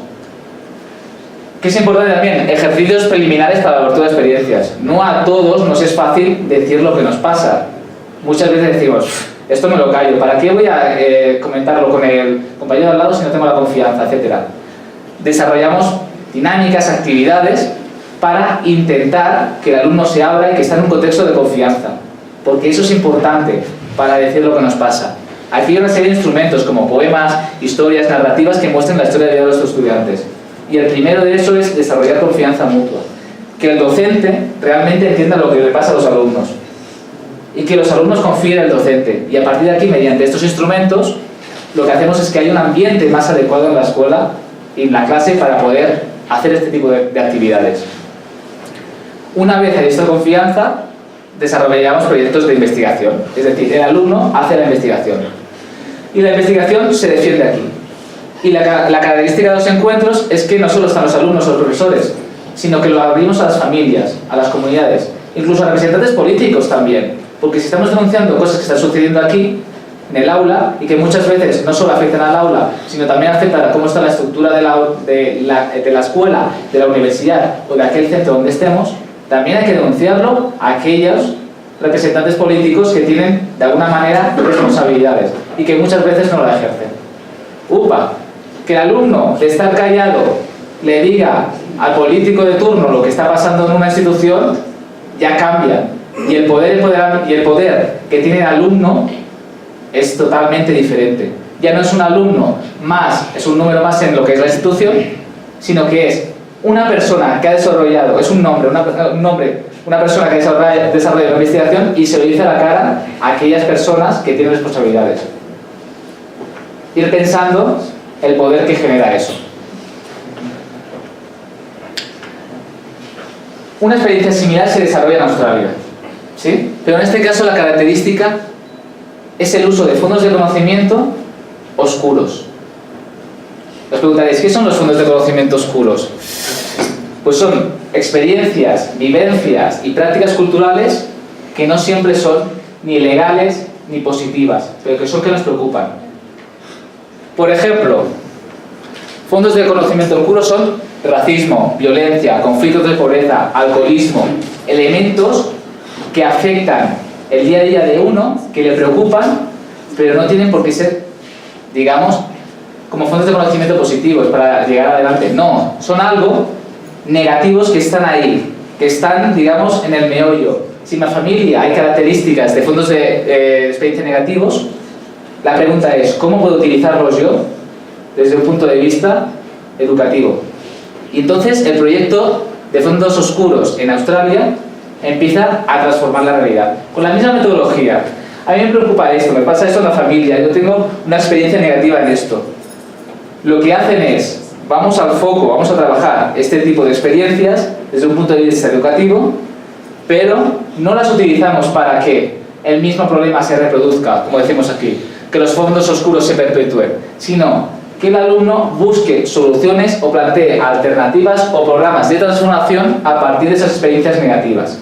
¿Qué es importante también? Ejercicios preliminares para la apertura de experiencias. No a todos nos es fácil decir lo que nos pasa. Muchas veces decimos, esto me lo callo, ¿para qué voy a comentarlo con el compañero de al lado si no tengo la confianza, etcétera? Desarrollamos dinámicas, actividades para intentar que el alumno se abra y que esté en un contexto de confianza, porque eso es importante para decir lo que nos pasa. Aquí hay una serie de instrumentos como poemas, historias, narrativas que muestren la historia de vida de los estudiantes. Y el primero de eso es desarrollar confianza mutua. Que el docente realmente entienda lo que le pasa a los alumnos. Y que los alumnos confíen en el docente. Y a partir de aquí, mediante estos instrumentos, lo que hacemos es que haya un ambiente más adecuado en la escuela y en la clase para poder hacer este tipo de actividades. Una vez hay esta confianza, desarrollamos proyectos de investigación. Es decir, el alumno hace la investigación. Y la investigación se defiende aquí. Y la característica de los encuentros es que no solo están los alumnos o los profesores, sino que lo abrimos a las familias, a las comunidades, incluso a representantes políticos también. Porque si estamos denunciando cosas que están sucediendo aquí, en el aula, y que muchas veces no solo afectan al aula, sino también afectan a cómo está la estructura de la escuela, de la universidad o de aquel centro donde estemos, también hay que denunciarlo a aquellos representantes políticos que tienen, de alguna manera, responsabilidades y que muchas veces no la ejercen. ¡Upa! Que el alumno, de estar callado le diga al político de turno lo que está pasando en una institución, ya cambia. Y el poder que tiene el alumno es totalmente diferente. Ya no es un alumno más, es un número más en lo que es la institución, sino que es una persona que ha desarrollado, es un nombre, una persona que ha desarrollado una investigación y se lo dice a la cara a aquellas personas que tienen responsabilidades. Ir pensando el poder que genera eso. Una experiencia similar se desarrolla en Australia, ¿sí? Pero en este caso la característica es el uso de fondos de conocimiento oscuros. Os preguntaréis, ¿qué son los fondos de conocimiento oscuros? Pues son experiencias, vivencias y prácticas culturales que no siempre son ni legales ni positivas, pero que nos preocupan. Por ejemplo, fondos de conocimiento oscuros son racismo, violencia, conflictos de pobreza, alcoholismo, elementos que afectan el día a día de uno, que le preocupan, pero no tienen por qué ser, digamos, como fondos de conocimiento positivos para llegar adelante. No, son algo negativos que están ahí, que están, digamos, en el meollo. Si en mi familia hay características de fondos de experiencia negativos, la pregunta es, ¿cómo puedo utilizarlos yo desde un punto de vista educativo? Y entonces el proyecto de fondos oscuros en Australia empieza a transformar la realidad. Con la misma metodología. A mí me preocupa esto, me pasa esto en la familia, yo tengo una experiencia negativa en esto. Lo que hacen es, vamos al foco, vamos a trabajar este tipo de experiencias desde un punto de vista educativo, pero no las utilizamos para que el mismo problema se reproduzca, como decimos aquí, que los fondos oscuros se perpetúen, sino que el alumno busque soluciones o plantee alternativas o programas de transformación a partir de esas experiencias negativas.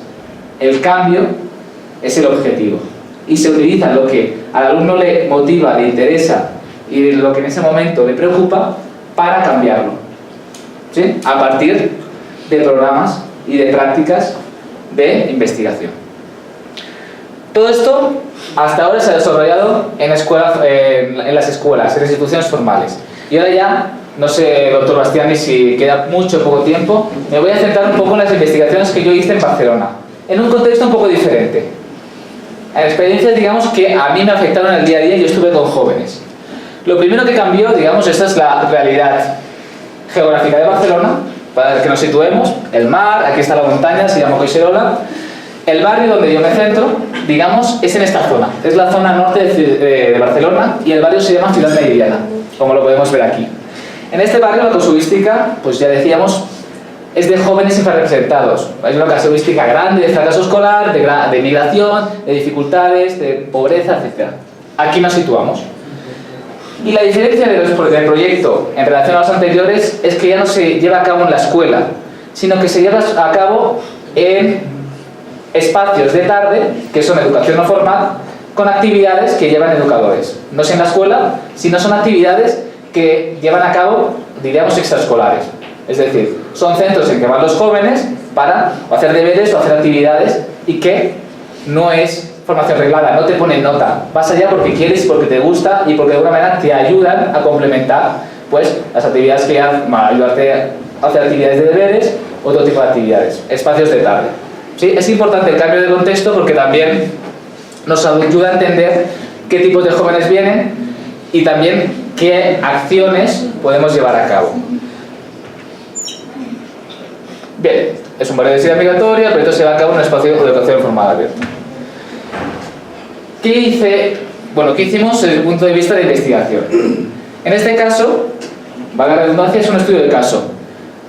El cambio es el objetivo y se utiliza lo que al alumno le motiva, le interesa y lo que en ese momento le preocupa para cambiarlo, ¿sí? A partir de programas y de prácticas de investigación. Todo esto hasta ahora se ha desarrollado en las escuelas, en las instituciones formales. Y ahora ya, no sé, doctor Bastiani, si queda mucho o poco tiempo, me voy a centrar un poco en las investigaciones que yo hice en Barcelona, en un contexto un poco diferente. En experiencias, digamos, que a mí me afectaron en el día a día. Yo estuve con jóvenes. Lo primero que cambió, digamos, esta es la realidad geográfica de Barcelona, para que nos situemos, el mar, aquí está la montaña, se llama Collserola. El barrio donde yo me centro, digamos, es en esta zona. Es la zona norte de Barcelona y el barrio se llama Ciudad Meridiana, como lo podemos ver aquí. En este barrio la casuística, pues ya decíamos, es de jóvenes infrarrepresentados. Hay una casuística grande de fracaso escolar, de migración, de dificultades, de pobreza, etc. Aquí nos situamos. Y la diferencia del proyecto en relación a los anteriores es que ya no se lleva a cabo en la escuela, sino que se lleva a cabo en espacios de tarde, que son educación no formal, con actividades que llevan educadores. No es en la escuela, sino son actividades que llevan a cabo, diríamos, extraescolares. Es decir, son centros en que van los jóvenes para hacer deberes o hacer actividades y que no es formación reglada, no te ponen nota. Vas allá porque quieres, porque te gusta y porque de alguna manera te ayudan a complementar pues, las actividades que van a ayudarte a hacer actividades de deberes, otro tipo de actividades. Espacios de tarde. ¿Sí? Es importante el cambio de contexto porque también nos ayuda a entender qué tipos de jóvenes vienen y también qué acciones podemos llevar a cabo. Bien, es un barrio de residencia migratoria, pero esto se va a cabo en un espacio de educación formal abierto. ¿Qué hice? Bueno, ¿qué hicimos desde el punto de vista de investigación? En este caso, valga la redundancia, es un estudio de caso.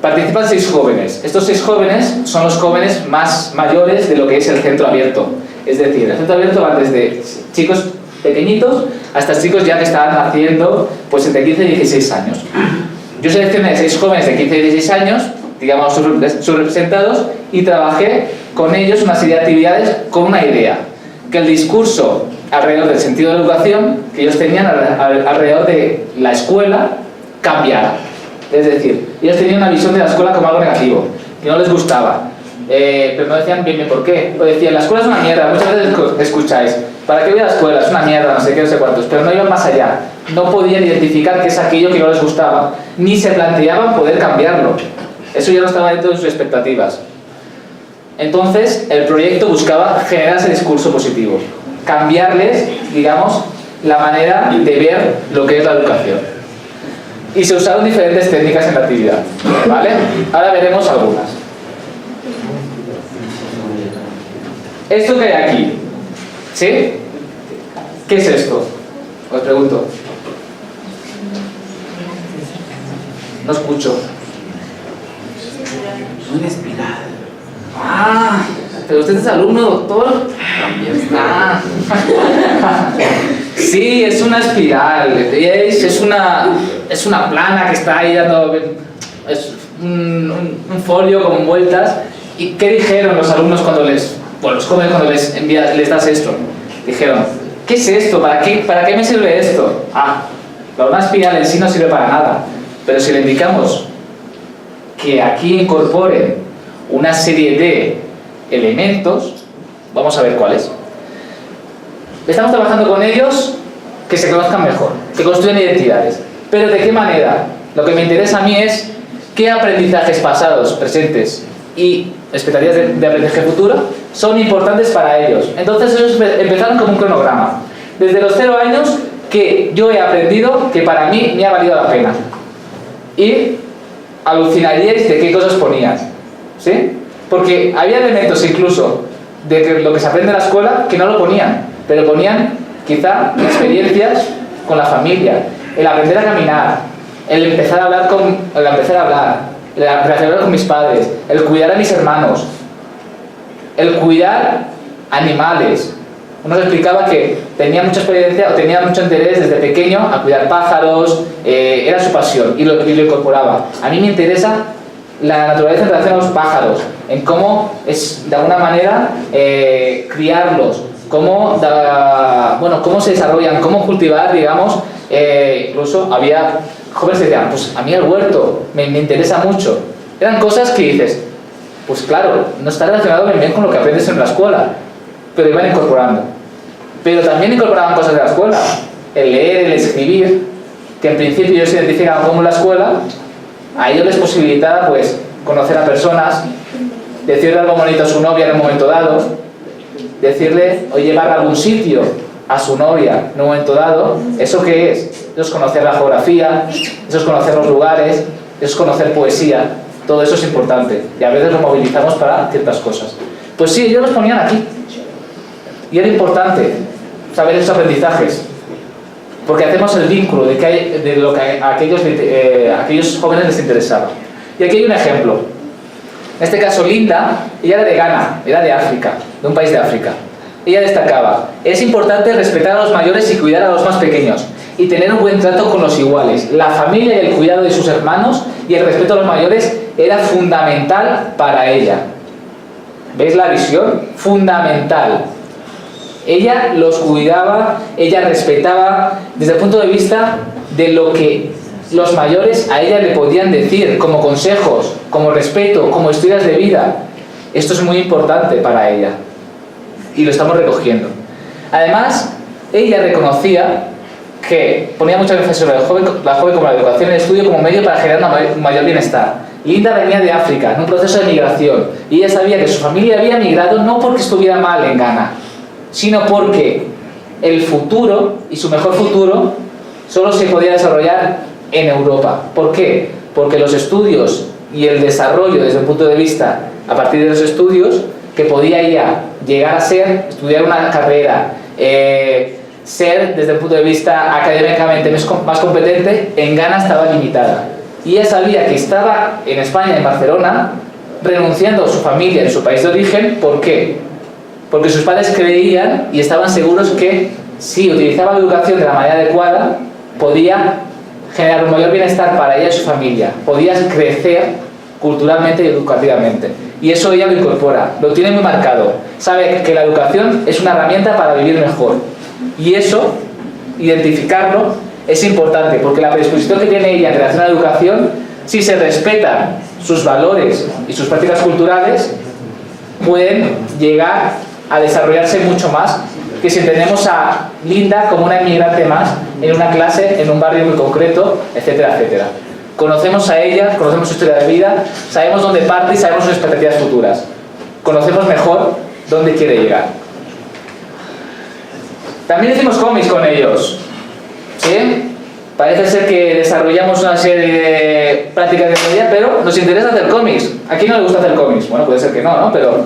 Participan 6 jóvenes. Estos 6 jóvenes son los jóvenes más mayores de lo que es el centro abierto. Es decir, el centro abierto va desde chicos pequeñitos hasta chicos ya que están haciendo pues entre 15 y 16 años. Yo seleccioné 6 jóvenes de 15 y 16 años, digamos subrepresentados, y trabajé con ellos una serie de actividades con una idea: que el discurso alrededor del sentido de la educación que ellos tenían alrededor de la escuela cambiara. Es decir, ellos tenían una visión de la escuela como algo negativo, que no les gustaba. pero no decían bien por qué. O decían, la escuela es una mierda, muchas veces escucháis, ¿para qué voy a la escuela? Es una mierda, no sé qué, no sé cuántos, pero no iban más allá. No podían identificar qué es aquello que no les gustaba, ni se planteaban poder cambiarlo. Eso ya no estaba dentro de sus expectativas. Entonces, el proyecto buscaba generar ese discurso positivo, cambiarles, digamos, la manera de ver lo que es la educación. Y se usaron diferentes técnicas en la actividad, ¿vale? Ahora veremos algunas. Esto que hay aquí, ¿sí? ¿Qué es esto? Os pregunto. No escucho. Una espiral. Ah, pero usted es alumno, doctor. Ah. Sí, es una espiral. ¿Veis? Es una plana que está ahí dando. Es un folio con vueltas. ¿Y qué dijeron los alumnos cuando les. Bueno, los jóvenes cuando les das esto? Dijeron, ¿qué es esto? ¿Para qué me sirve esto? Ah, una espiral en sí no sirve para nada. Pero si le indicamos que aquí incorporen una serie de elementos, vamos a ver cuáles. Estamos trabajando con ellos que se conozcan mejor, que construyan identidades. Pero ¿de qué manera? Lo que me interesa a mí es qué aprendizajes pasados, presentes y expectativas de aprendizaje futuro son importantes para ellos. Entonces ellos empezaron como un cronograma. Desde los 0 años que yo he aprendido que para mí me ha valido la pena. Y alucinaríais de qué cosas ponías, ¿sí? Porque había elementos incluso de que lo que se aprende en la escuela que no lo ponían, pero ponían quizá experiencias con la familia, el aprender a caminar, el empezar a hablar el relacionar con mis padres, el cuidar a mis hermanos, el cuidar animales. Uno se explicaba que tenía mucha experiencia o tenía mucho interés desde pequeño a cuidar pájaros, era su pasión y lo incorporaba. A mí me interesa la naturaleza en relación a los pájaros, en cómo es de alguna manera criarlos, cómo se desarrollan, cómo cultivar, digamos. Incluso había jóvenes que decían, pues a mí el huerto me interesa mucho. Eran cosas que dices, pues claro, no está relacionado bien con lo que aprendes en la escuela, pero iban incorporando. Pero también incorporaban cosas de la escuela, el leer, el escribir, que en principio ellos se identificaban como la escuela. A ellos les posibilitaba pues conocer a personas, decirle algo bonito a su novia en un momento dado, decirle o llevar a algún sitio a su novia en un momento dado. ¿Eso qué es? Eso es conocer la geografía, eso es conocer los lugares, eso es conocer poesía. Todo eso es importante y a veces lo movilizamos para ciertas cosas. Pues sí, ellos los ponían aquí y era importante saber esos aprendizajes, porque hacemos el vínculo de lo que a aquellos jóvenes les interesaba. Y aquí hay un ejemplo. En este caso, Linda, ella era de Ghana, era de África, de un país de África. Ella destacaba, es importante respetar a los mayores y cuidar a los más pequeños, y tener un buen trato con los iguales. La familia y el cuidado de sus hermanos y el respeto a los mayores era fundamental para ella. ¿Veis la visión? Fundamental. Ella los cuidaba, ella respetaba desde el punto de vista de lo que los mayores a ella le podían decir como consejos, como respeto, como historias de vida. Esto es muy importante para ella y lo estamos recogiendo. Además, ella reconocía que ponía mucho énfasis sobre la joven como la educación y el estudio como medio para generar un mayor bienestar. Linda venía de África, en un proceso de migración, y ella sabía que su familia había migrado no porque estuviera mal en Ghana, sino porque el futuro y su mejor futuro solo se podía desarrollar en Europa. ¿Por qué? Porque los estudios y el desarrollo desde el punto de vista, a partir de los estudios, que podía ella llegar a ser, estudiar una carrera, ser desde el punto de vista académicamente más competente, en Ghana estaba limitada. Y ella sabía que estaba en España, en Barcelona, renunciando a su familia en su país de origen. ¿Por qué? Porque sus padres creían y estaban seguros que si utilizaba la educación de la manera adecuada, podía generar un mayor bienestar para ella y su familia, podía crecer culturalmente y educativamente. Y eso ella lo incorpora, lo tiene muy marcado. Sabe que la educación es una herramienta para vivir mejor. Y eso, identificarlo, es importante, porque la predisposición que tiene ella en relación a la educación, si se respetan sus valores y sus prácticas culturales, pueden llegar a desarrollarse mucho más que si entendemos a Linda como una inmigrante más en una clase, en un barrio muy concreto, etcétera, etcétera. Conocemos a ella, conocemos su historia de vida, sabemos dónde parte y sabemos sus expectativas futuras. Conocemos mejor dónde quiere llegar. También hicimos cómics con ellos, ¿sí? Parece ser que desarrollamos una serie de prácticas de media, pero nos interesa hacer cómics. ¿A quién no le gusta hacer cómics? Bueno, puede ser que no, ¿no? Pero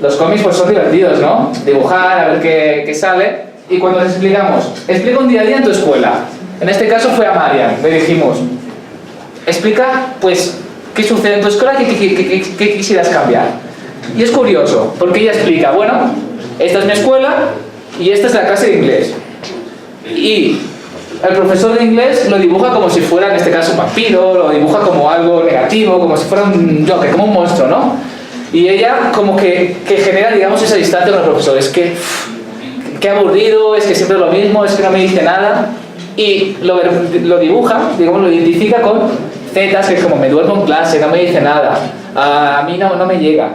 los cómics pues son divertidos, ¿no? Dibujar, a ver qué sale. Y cuando les explicamos, explica un día a día en tu escuela. En este caso fue a Marian, le dijimos, explica, pues, qué sucede en tu escuela, qué quisieras cambiar. Y es curioso, porque ella explica, bueno, esta es mi escuela y esta es la clase de inglés. Y el profesor de inglés lo dibuja como si fuera, en este caso, un vampiro, lo dibuja como algo negativo, como si fuera un Joker, como un monstruo, ¿no? Y ella como que genera, digamos, esa distancia con el profesor. Es que, qué aburrido, es que siempre es lo mismo, es que no me dice nada. Y lo dibuja, digamos, lo identifica con zetas, que es como me duermo en clase, no me dice nada, a mí no me llega.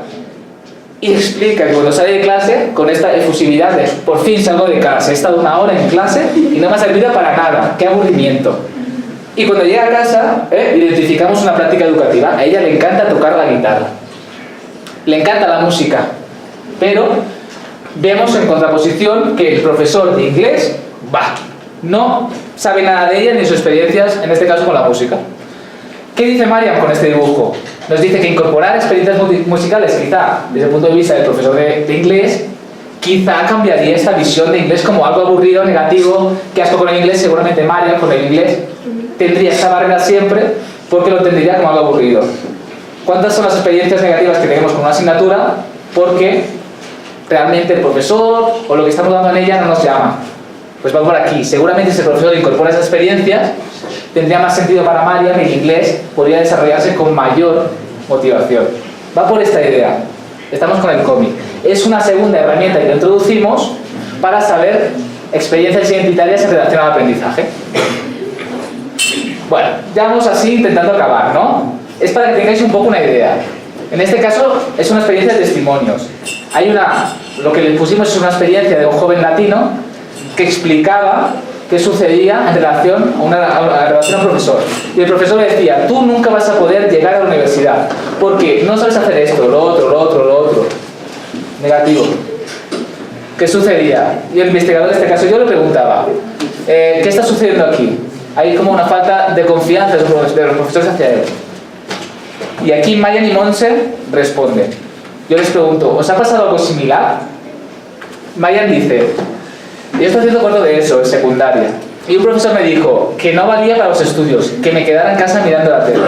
Y explica que cuando sale de clase, con esta efusividad de por fin salgo de clase, he estado 1 hora en clase y no me ha servido para nada, qué aburrimiento. Y cuando llega a casa, identificamos una práctica educativa. A ella le encanta tocar la guitarra, le encanta la música, pero vemos en contraposición que el profesor de inglés, no sabe nada de ella ni sus experiencias, en este caso con la música. ¿Qué dice Mariam con este dibujo? Nos dice que incorporar experiencias musicales, quizá, desde el punto de vista del profesor de inglés, quizá cambiaría esta visión de inglés como algo aburrido, negativo, que asco con el inglés. Seguramente Mariam con el inglés tendría esta barrera siempre porque lo entendería como algo aburrido. ¿Cuántas son las experiencias negativas que tenemos con una asignatura? Porque realmente el profesor o lo que estamos dando en ella no nos llama. Pues vamos por aquí. Seguramente si el profesor incorpora esas experiencias, tendría más sentido para Mariam y el inglés podría desarrollarse con mayor motivación. Va por esta idea. Estamos con el cómic. Es una segunda herramienta que introducimos para saber experiencias identitarias en relación al aprendizaje. Bueno, ya vamos así intentando acabar, ¿no? Es para que tengáis un poco una idea. En este caso es una experiencia de testimonios. Lo que le pusimos es una experiencia de un joven latino que explicaba qué sucedía en relación a un profesor. Y el profesor le decía, tú nunca vas a poder llegar a la universidad porque no sabes hacer esto, lo otro. Negativo. ¿Qué sucedía? Y el investigador, en este caso yo le preguntaba, ¿qué está sucediendo aquí? Hay como una falta de confianza de los profesores hacia él. Y aquí Marian y Monse responden. Yo les pregunto, ¿os ha pasado algo similar? Marian dice, yo estoy haciendo cuarto de eso, en secundaria. Y un profesor me dijo que no valía para los estudios, que me quedara en casa mirando la tele.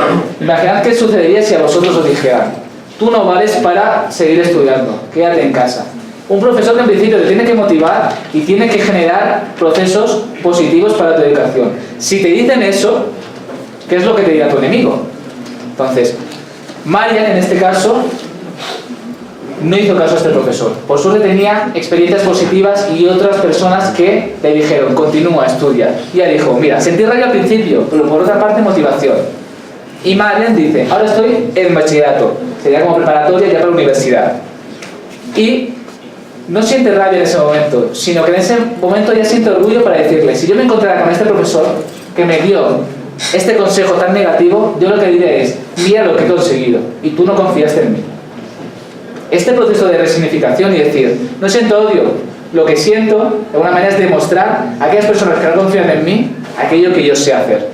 Imaginad qué sucedería si a vosotros os dijeran, tú no vales para seguir estudiando, quédate en casa. Un profesor que en principio te tiene que motivar y tiene que generar procesos positivos para tu educación. Si te dicen eso, ¿qué es lo que te dirá tu enemigo? Entonces, Marian en este caso no hizo caso a este profesor. Por suerte tenía experiencias positivas y otras personas que le dijeron, continúa, estudia. Y ella dijo, mira, sentí rabia al principio, pero por otra parte motivación. Y Marian dice, ahora estoy en bachillerato, sería como preparatoria ya para la universidad. Y no siente rabia en ese momento, sino que en ese momento ya siente orgullo para decirle, si yo me encontrara con este profesor que me dio este consejo tan negativo, yo lo que diré es, mira lo que he conseguido y tú no confiaste en mí. Este proceso de resignificación y decir, no siento odio, lo que siento de alguna manera es demostrar a aquellas personas que no confían en mí aquello que yo sé hacer.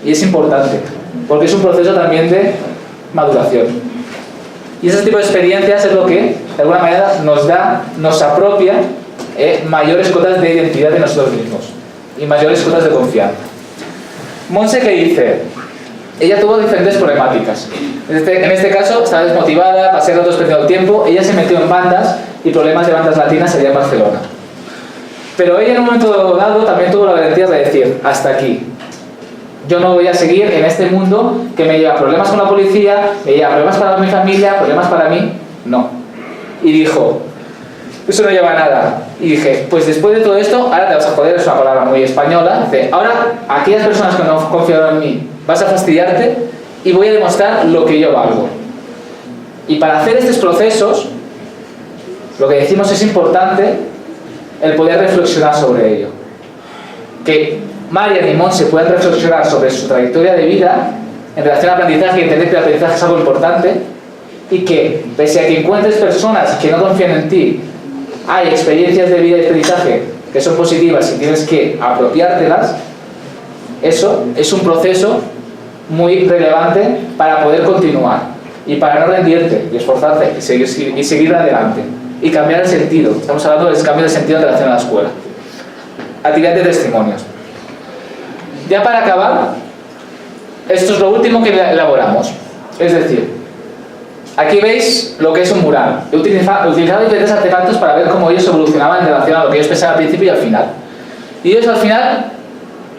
Y es importante, porque es un proceso también de maduración. Y ese tipo de experiencias es lo que de alguna manera nos apropia mayores cotas de identidad de nosotros mismos y mayores cotas de confianza. Monse, ¿qué dice? Ella tuvo diferentes problemáticas. En este caso, estaba desmotivada, pasé ratos perdiendo tiempo, ella se metió en bandas y problemas de bandas latinas allá en Barcelona. Pero ella en un momento dado también tuvo la valentía de decir, hasta aquí. Yo no voy a seguir en este mundo que me lleva problemas con la policía, me lleva problemas para mi familia, problemas para mí, no. Y dijo, eso no lleva a nada. Y dije, pues después de todo esto, ahora te vas a joder, es una palabra muy española. Dice, ahora aquellas personas que no confiaron en mí, vas a fastidiarte y voy a demostrar lo que yo valgo. Y para hacer estos procesos, lo que decimos es importante el poder reflexionar sobre ello. Que Marian y Montse puedan reflexionar sobre su trayectoria de vida en relación al aprendizaje y entender que el aprendizaje es algo importante, y que, pese a que encuentres personas que no confían en ti, hay experiencias de vida y aprendizaje que son positivas y tienes que apropiártelas. Eso es un proceso muy relevante para poder continuar y para no rendirte y esforzarte y seguir adelante y cambiar el sentido. Estamos hablando del cambio de sentido en relación a la escuela. Actividad de testimonios. Ya para acabar, esto es lo último que elaboramos. Es decir, aquí veis lo que es un mural. He utilizado diferentes artefactos para ver cómo ellos evolucionaban en relación a lo que ellos pensaban al principio y al final. Y ellos al final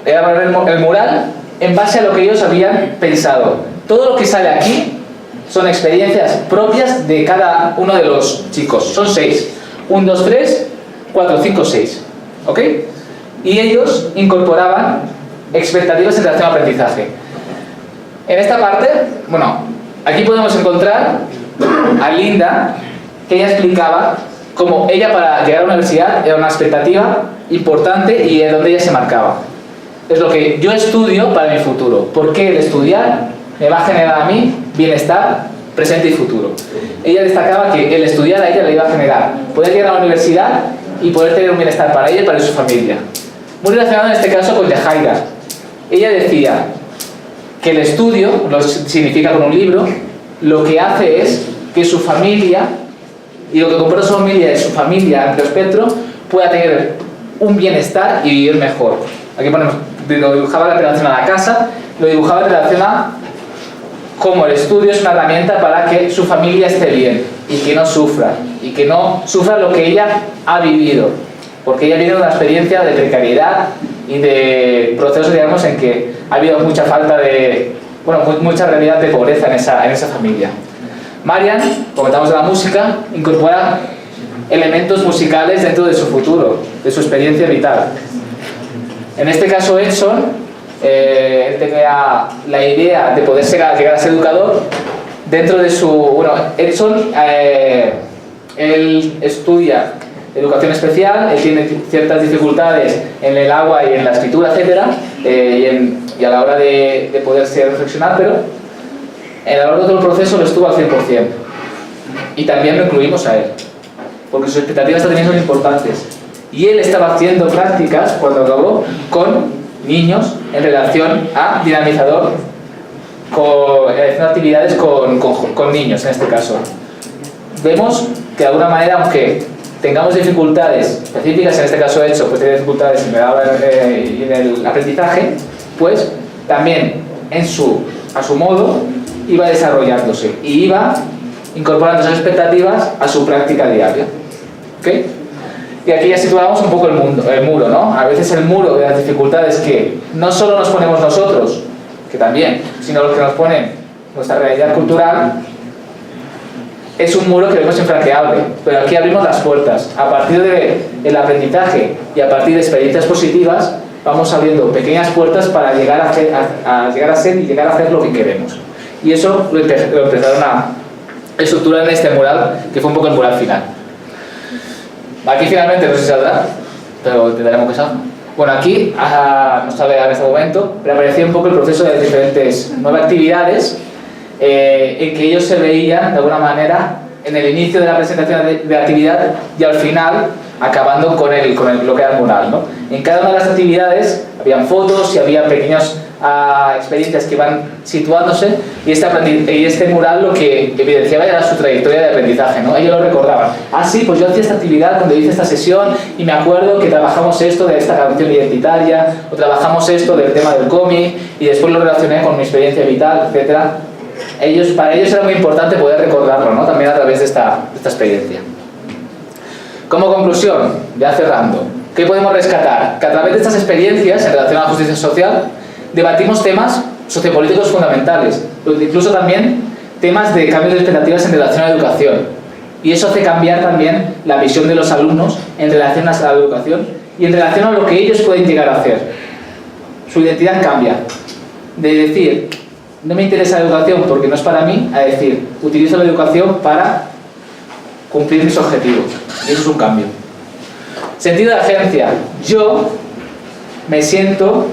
elaboraron el mural en base a lo que ellos habían pensado. Todo lo que sale aquí son experiencias propias de cada uno de los chicos. Son 6. 1, 2, 3, 4, 5, 6. ¿Ok? Y ellos incorporaban expectativas en relación al aprendizaje. En esta parte, bueno, aquí podemos encontrar a Linda, que ella explicaba cómo ella para llegar a la universidad era una expectativa importante y de donde ella se marcaba. Es lo que yo estudio para mi futuro. Porque el estudiar me va a generar a mí bienestar presente y futuro. Ella destacaba que el estudiar a ella le iba a generar poder llegar a la universidad y poder tener un bienestar para ella y para su familia. Muy relacionado en este caso con Yajaira. Ella decía que el estudio, lo significa con un libro, lo que hace es que su familia, y lo que compone su familia es su familia amplio espectro, pueda tener un bienestar y vivir mejor. Aquí ponemos, lo dibujaba en relación a la casa, lo dibujaba en relación a cómo el estudio es una herramienta para que su familia esté bien y que no sufra lo que ella ha vivido, porque ella viene de una experiencia de precariedad y de procesos, digamos, en que ha habido mucha falta de, bueno, mucha realidad de pobreza en esa familia. Marian, comentamos de la música, incorpora elementos musicales dentro de su futuro, de su experiencia vital. En este caso Edson, él tenía la idea de poder llegar a ser educador dentro de su... Bueno, Edson, él estudia educación especial, él tiene ciertas dificultades en el agua y en la escritura, etcétera, y a la hora de poderse reflexionar, pero a lo largo de todo el proceso lo estuvo al 100%. Y también lo incluimos a él, porque sus expectativas también son importantes. Y él estaba haciendo prácticas, cuando acabó, con niños en relación a dinamizador, haciendo actividades con niños en este caso. Vemos que de alguna manera, aunque tengamos dificultades específicas, en este caso hecho, pues tiene dificultades en el aprendizaje, pues también a su modo iba desarrollándose y iba incorporando esas expectativas a su práctica diaria. ¿Okay? Y aquí ya situamos un poco el muro, ¿no? A veces el muro de las dificultades que no solo nos ponemos nosotros, que también, sino los que nos ponen nuestra realidad cultural, es un muro que vemos infranqueable, pero aquí abrimos las puertas. A partir del aprendizaje y a partir de experiencias positivas, vamos abriendo pequeñas puertas para llegar a ser y llegar a hacer lo que queremos. Y eso lo empezaron a estructurar en este mural, que fue un poco el mural final. Aquí finalmente no sé si saldrá, pero tendremos que saber. Bueno, aquí no sale en este momento, pero aparecía un poco el proceso de diferentes nuevas actividades en que ellos se veían de alguna manera en el inicio de la presentación de la actividad y al final acabando con lo que era el mural, ¿no? En cada una de las actividades habían fotos y había pequeñas experiencias que iban situándose y este mural lo que evidenciaba era su trayectoria de aprendizaje, ¿no? Ellos lo recordaban. Ah, sí, pues yo hacía esta actividad cuando hice esta sesión y me acuerdo que trabajamos esto de esta canción identitaria o trabajamos esto del tema del cómic y después lo relacioné con mi experiencia vital, etcétera. Para ellos era muy importante poder recordarlo, ¿no? También a través de esta experiencia. Como conclusión, ya cerrando, ¿qué podemos rescatar? Que a través de estas experiencias en relación a la justicia social debatimos temas sociopolíticos fundamentales, incluso también temas de cambio de expectativas en relación a la educación. Y eso hace cambiar también la visión de los alumnos en relación a la educación y en relación a lo que ellos pueden llegar a hacer. Su identidad cambia. De decir, no me interesa la educación porque no es para mí, a decir, utilizo la educación para cumplir mis objetivos. Y eso es un cambio. Sentido de agencia. Yo me siento